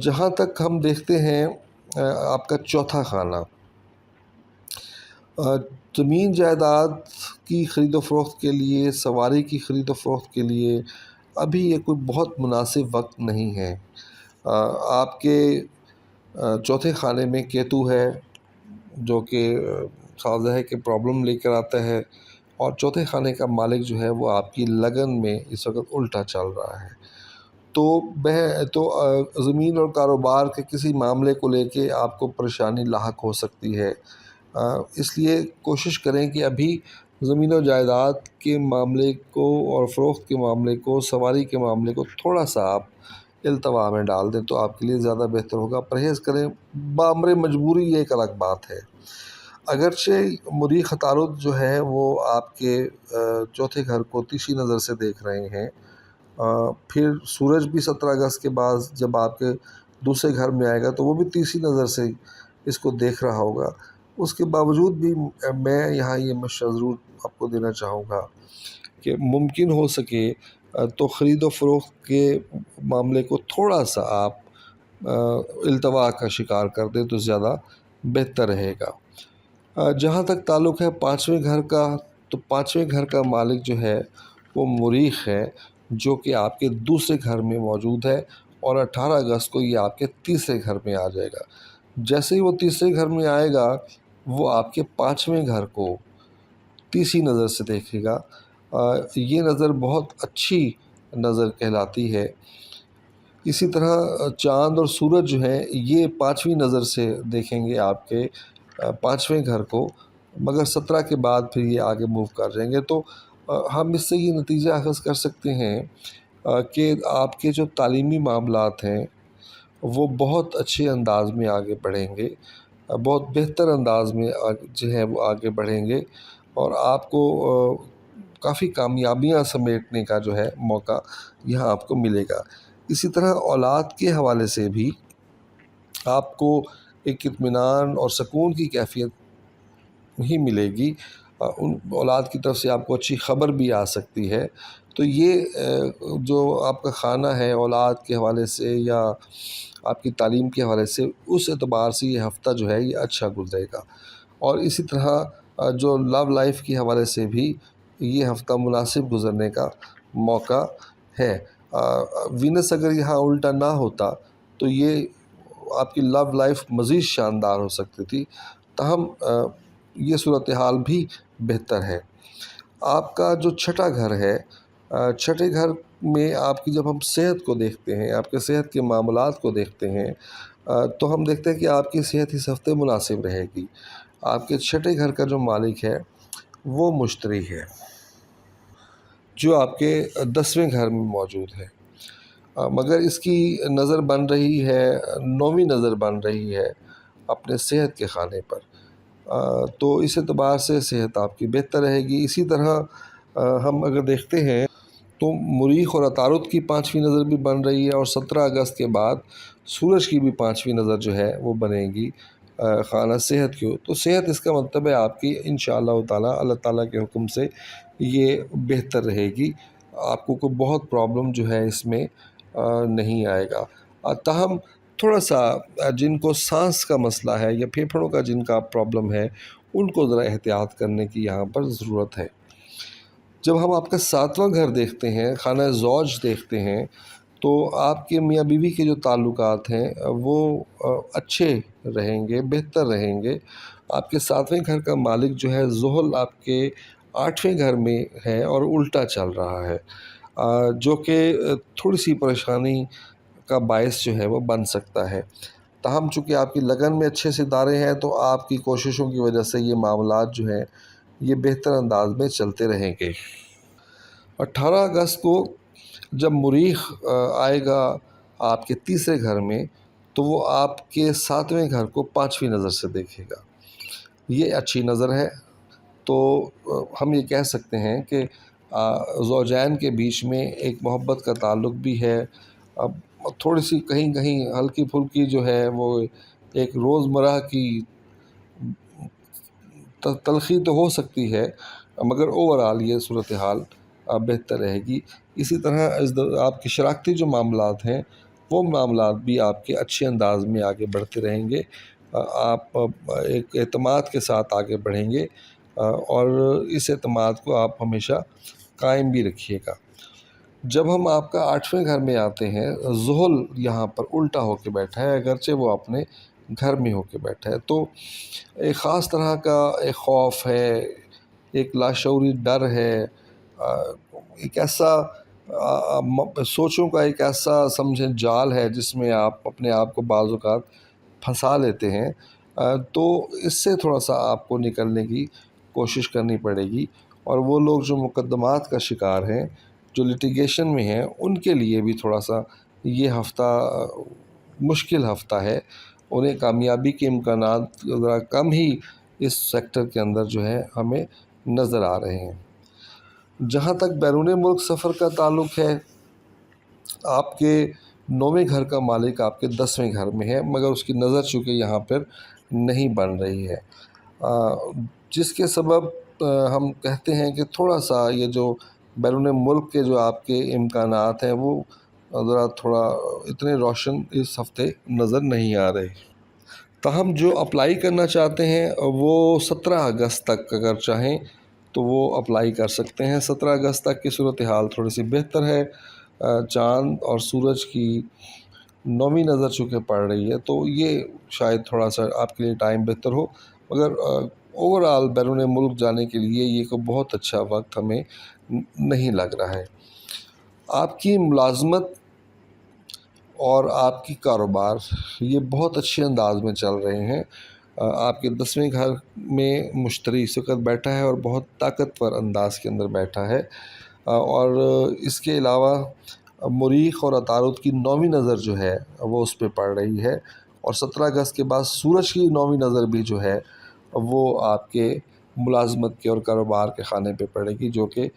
جہاں تک ہم دیکھتے ہیں آپ کا چوتھا خانہ، زمین جائیداد کی خرید و فروخت کے لیے، سواری کی خرید و فروخت کے لیے ابھی یہ کوئی بہت مناسب وقت نہیں ہے۔ آپ کے چوتھے خانے میں کیتو ہے، جو کہ سازہ ہے کہ پرابلم لے کر آتا ہے، اور چوتھے خانے کا مالک جو ہے وہ آپ کی لگن میں اس وقت الٹا چل رہا ہے۔ تو زمین اور کاروبار کے کسی معاملے کو لے کے آپ کو پریشانی لاحق ہو سکتی ہے، اس لیے کوشش کریں کہ ابھی زمین و جائیداد کے معاملے کو اور فروخت کے معاملے کو، سواری کے معاملے کو تھوڑا سا آپ التوا میں ڈال دیں تو آپ کے لیے زیادہ بہتر ہوگا۔ پرہیز کریں، بامر مجبوری یہ ایک الگ بات ہے۔ اگرچہ مریخ عطارد جو ہے وہ آپ کے چوتھے گھر کو تیسری نظر سے دیکھ رہے ہیں، پھر سورج بھی 17 اگست کے بعد جب آپ کے دوسرے گھر میں آئے گا تو وہ بھی تیسری نظر سے اس کو دیکھ رہا ہوگا۔ اس کے باوجود بھی میں یہاں یہ مشورہ ضرور آپ کو دینا چاہوں گا کہ ممکن ہو سکے تو خرید و فروخت کے معاملے کو تھوڑا سا آپ التوا کا شکار کر دیں تو زیادہ بہتر رہے گا۔ جہاں تک تعلق ہے پانچویں گھر کا، تو پانچویں گھر کا مالک جو ہے وہ مریخ ہے، جو کہ آپ کے دوسرے گھر میں موجود ہے، اور 18 اگست کو یہ آپ کے تیسرے گھر میں آ جائے گا۔ جیسے ہی وہ تیسرے گھر میں آئے گا وہ آپ کے پانچویں گھر کو تیسری نظر سے دیکھے گا۔ یہ نظر بہت اچھی نظر کہلاتی ہے۔ اسی طرح چاند اور سورج جو ہیں یہ پانچویں نظر سے دیکھیں گے آپ کے پانچویں گھر کو، مگر 17 کے بعد پھر یہ آگے موو کر جائیں گے۔ تو ہم اس سے یہ نتیجہ اخذ کر سکتے ہیں کہ آپ کے جو تعلیمی معاملات ہیں وہ بہت اچھے انداز میں آگے بڑھیں گے، بہت بہتر انداز میں جو ہے وہ آگے بڑھیں گے، اور آپ کو کافی کامیابیاں سمیٹنے کا جو ہے موقع یہاں آپ کو ملے گا۔ اسی طرح اولاد کے حوالے سے بھی آپ کو ایک اطمینان اور سکون کی کیفیت ہی ملے گی، ان اولاد کی طرف سے آپ کو اچھی خبر بھی آ سکتی ہے۔ تو یہ جو آپ کا خانہ ہے اولاد کے حوالے سے یا آپ کی تعلیم کے حوالے سے، اس اعتبار سے یہ ہفتہ جو ہے یہ اچھا گزرے گا۔ اور اسی طرح جو لو لائف کے حوالے سے بھی یہ ہفتہ مناسب گزرنے کا موقع ہے۔ وینس اگر یہاں الٹا نہ ہوتا تو یہ آپ کی لو لائف مزید شاندار ہو سکتی تھی، تاہم یہ صورتحال بھی بہتر ہے۔ آپ کا جو چھٹا گھر ہے، چھٹے گھر میں آپ کی جب ہم صحت کو دیکھتے ہیں، آپ کے صحت کے معاملات کو دیکھتے ہیں، تو ہم دیکھتے ہیں کہ آپ کی صحت اس ہفتے مناسب رہے گی۔ آپ کے چھٹے گھر کا جو مالک ہے وہ مشتری ہے، جو آپ کے 10ویں گھر میں موجود ہے، مگر اس کی نظر بن رہی ہے، 9ویں نظر بن رہی ہے اپنے صحت کے خانے پر، تو اس اعتبار سے صحت آپ کی بہتر رہے گی۔ اسی طرح ہم اگر دیکھتے ہیں تو مریخ اور عطارد کی 5ویں نظر بھی بن رہی ہے، اور 17 اگست کے بعد سورج کی بھی 5ویں نظر جو ہے وہ بنے گی خانہ صحت کی. تو صحت اس کا مطلب ہے آپ کی انشاءاللہ تعالیٰ اللہ تعالیٰ کے حکم سے یہ بہتر رہے گی. آپ کو کوئی بہت پرابلم جو ہے اس میں نہیں آئے گا. تاہم تھوڑا سا جن کو سانس کا مسئلہ ہے یا پھیپھڑوں کا جن کا پرابلم ہے ان کو ذرا احتیاط کرنے کی یہاں پر ضرورت ہے. جب ہم آپ کا 7واں گھر دیکھتے ہیں، خانہ زوج دیکھتے ہیں، تو آپ کے میاں بیوی کے جو تعلقات ہیں وہ اچھے رہیں گے، بہتر رہیں گے. آپ کے 7ویں گھر کا مالک جو ہے زحل آپ کے 8ویں گھر میں ہے اور الٹا چل رہا ہے، جو کہ تھوڑی سی پریشانی کا باعث جو ہے وہ بن سکتا ہے. تاہم چونکہ آپ کی لگن میں اچھے ستارے ہیں تو آپ کی کوششوں کی وجہ سے یہ معاملات جو ہیں یہ بہتر انداز میں چلتے رہیں گے. 18 اگست کو جب مریخ آئے گا آپ کے 3رے گھر میں تو وہ آپ کے 7ویں گھر کو 5ویں نظر سے دیکھے گا. یہ اچھی نظر ہے. تو ہم یہ کہہ سکتے ہیں کہ زوجین کے بیچ میں ایک محبت کا تعلق بھی ہے. اب تھوڑی سی کہیں کہیں ہلکی پھلکی جو ہے وہ ایک روزمرہ کی تلخی تو ہو سکتی ہے، مگر اوورآل یہ صورتحال بہتر رہے گی. اسی طرح آپ کی شراکتی جو معاملات ہیں وہ معاملات بھی آپ کے اچھے انداز میں آگے بڑھتے رہیں گے. آپ ایک اعتماد کے ساتھ آگے بڑھیں گے، اور اس اعتماد کو آپ ہمیشہ قائم بھی رکھیے گا. جب ہم آپ کا 8ویں گھر میں آتے ہیں، زحل یہاں پر الٹا ہو کے بیٹھا ہے، اگرچہ وہ اپنے گھر میں ہو کے بیٹھا ہے. تو ایک خاص طرح کا ایک خوف ہے، ایک لاشعوری ڈر ہے، ایک ایسا سوچوں کا ایک ایسا سمجھیں جال ہے جس میں آپ اپنے آپ کو بعض اوقات پھنسا لیتے ہیں. تو اس سے تھوڑا سا آپ کو نکلنے کی کوشش کرنی پڑے گی. اور وہ لوگ جو مقدمات کا شکار ہیں، جو لٹیگیشن میں ہیں، ان کے لیے بھی تھوڑا سا یہ ہفتہ مشکل ہفتہ ہے. انہیں کامیابی کے امکانات ذرا کم ہی اس سیکٹر کے اندر جو ہے ہمیں نظر آ رہے ہیں. جہاں تک بیرون ملک سفر کا تعلق ہے، آپ کے 9ویں گھر کا مالک آپ کے 10ویں گھر میں ہے، مگر اس کی نظر چونکہ یہاں پر نہیں بن رہی ہے، جس کے سبب ہم کہتے ہیں کہ تھوڑا سا یہ جو بیرون ملک کے جو آپ کے امکانات ہیں وہ ذرا تھوڑا اتنے روشن اس ہفتے نظر نہیں آ رہے. تاہم جو اپلائی کرنا چاہتے ہیں وہ 17 اگست تک اگر چاہیں تو وہ اپلائی کر سکتے ہیں. 17 اگست تک کی صورتحال تھوڑی سی بہتر ہے. چاند اور سورج کی 9ویں نظر چونکہ پڑ رہی ہے تو یہ شاید تھوڑا سا آپ کے لیے ٹائم بہتر ہو، مگر اوورآل بیرون ملک جانے کے لیے یہ کوئی بہت اچھا وقت ہمیں نہیں لگ رہا ہے. آپ کی ملازمت اور آپ کی کاروبار یہ بہت اچھے انداز میں چل رہے ہیں. آپ کے 10ویں گھر میں مشتری اس وقت بیٹھا ہے اور بہت طاقتور انداز کے اندر بیٹھا ہے. اور اس کے علاوہ مریخ اور عطارد کی 9ویں نظر جو ہے وہ اس پہ پڑ رہی ہے، اور 17 اگست کے بعد سورج کی 9ویں نظر بھی جو ہے وہ آپ کے ملازمت کے اور کاروبار کے خانے پہ پڑے گی، جو کہ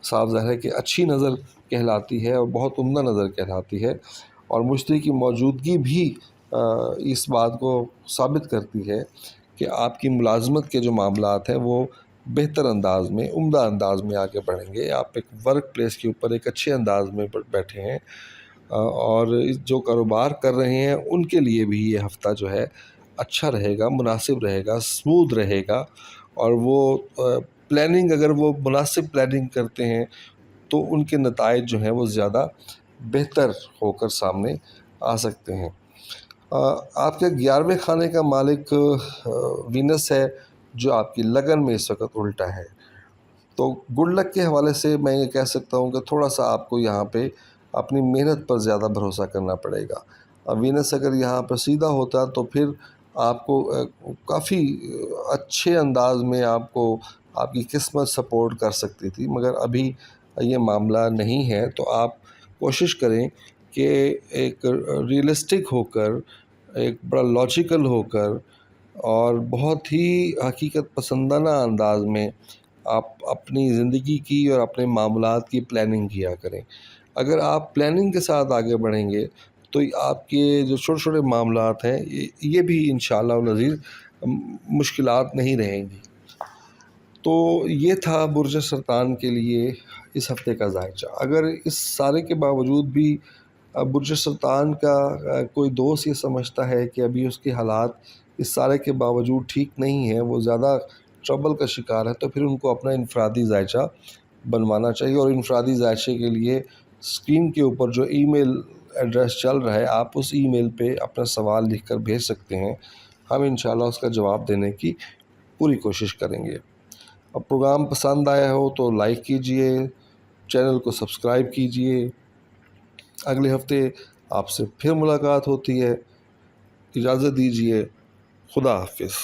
صاف ظاہر ہے کہ اچھی نظر کہلاتی ہے اور بہت عمدہ نظر کہلاتی ہے. اور مشتری کی موجودگی بھی اس بات کو ثابت کرتی ہے کہ آپ کی ملازمت کے جو معاملات ہیں وہ بہتر انداز میں، عمدہ انداز میں آگے بڑھیں گے. آپ ایک ورک پلیس کے اوپر ایک اچھے انداز میں بیٹھے ہیں، اور جو کاروبار کر رہے ہیں ان کے لیے بھی یہ ہفتہ جو ہے اچھا رہے گا، مناسب رہے گا، اسموتھ رہے گا. اور وہ پلاننگ اگر وہ مناسب پلاننگ کرتے ہیں تو ان کے نتائج جو ہیں وہ زیادہ بہتر ہو کر سامنے آ سکتے ہیں. آپ کے 11ویں خانے کا مالک وینس ہے جو آپ کی لگن میں اس وقت الٹا ہے. تو گڈ لک کے حوالے سے میں یہ کہہ سکتا ہوں کہ تھوڑا سا آپ کو یہاں پہ اپنی محنت پر زیادہ بھروسہ کرنا پڑے گا. وینس اگر یہاں پر سیدھا ہوتا تو پھر آپ کو کافی اچھے انداز میں آپ کو آپ کی قسمت سپورٹ کر سکتی تھی، مگر ابھی یہ معاملہ نہیں ہے. تو آپ کوشش کریں کہ ایک ریئلسٹک ہو کر، ایک بڑا لاجیکل ہو کر اور بہت ہی حقیقت پسندانہ انداز میں آپ اپنی زندگی کی اور اپنے معاملات کی پلاننگ کیا کریں. اگر آپ پلاننگ کے ساتھ آگے بڑھیں گے تو آپ کے جو چھوٹے چھوٹے معاملات ہیں یہ بھی انشاءاللہ العزیز مشکلات نہیں رہیں گی. تو یہ تھا برج سرطان کے لیے اس ہفتے کا ذائچہ. اگر اس سارے کے باوجود بھی برج سرطان کا کوئی دوست یہ سمجھتا ہے کہ ابھی اس کے حالات اس سارے کے باوجود ٹھیک نہیں ہیں، وہ زیادہ ٹربل کا شکار ہے، تو پھر ان کو اپنا انفرادی ذائچہ بنوانا چاہیے. اور انفرادی ذائچے کے لیے اسکرین کے اوپر جو ای میل ایڈریس چل رہا ہے، آپ اس ای میل پہ اپنا سوال لکھ کر بھیج سکتے ہیں. ہم انشاءاللہ اس کا جواب دینے کی پوری کوشش کریں گے. اب پروگرام پسند آیا ہو تو لائک کیجئے، چینل کو سبسکرائب کیجئے. اگلے ہفتے آپ سے پھر ملاقات ہوتی ہے. اجازت دیجئے. خدا حافظ.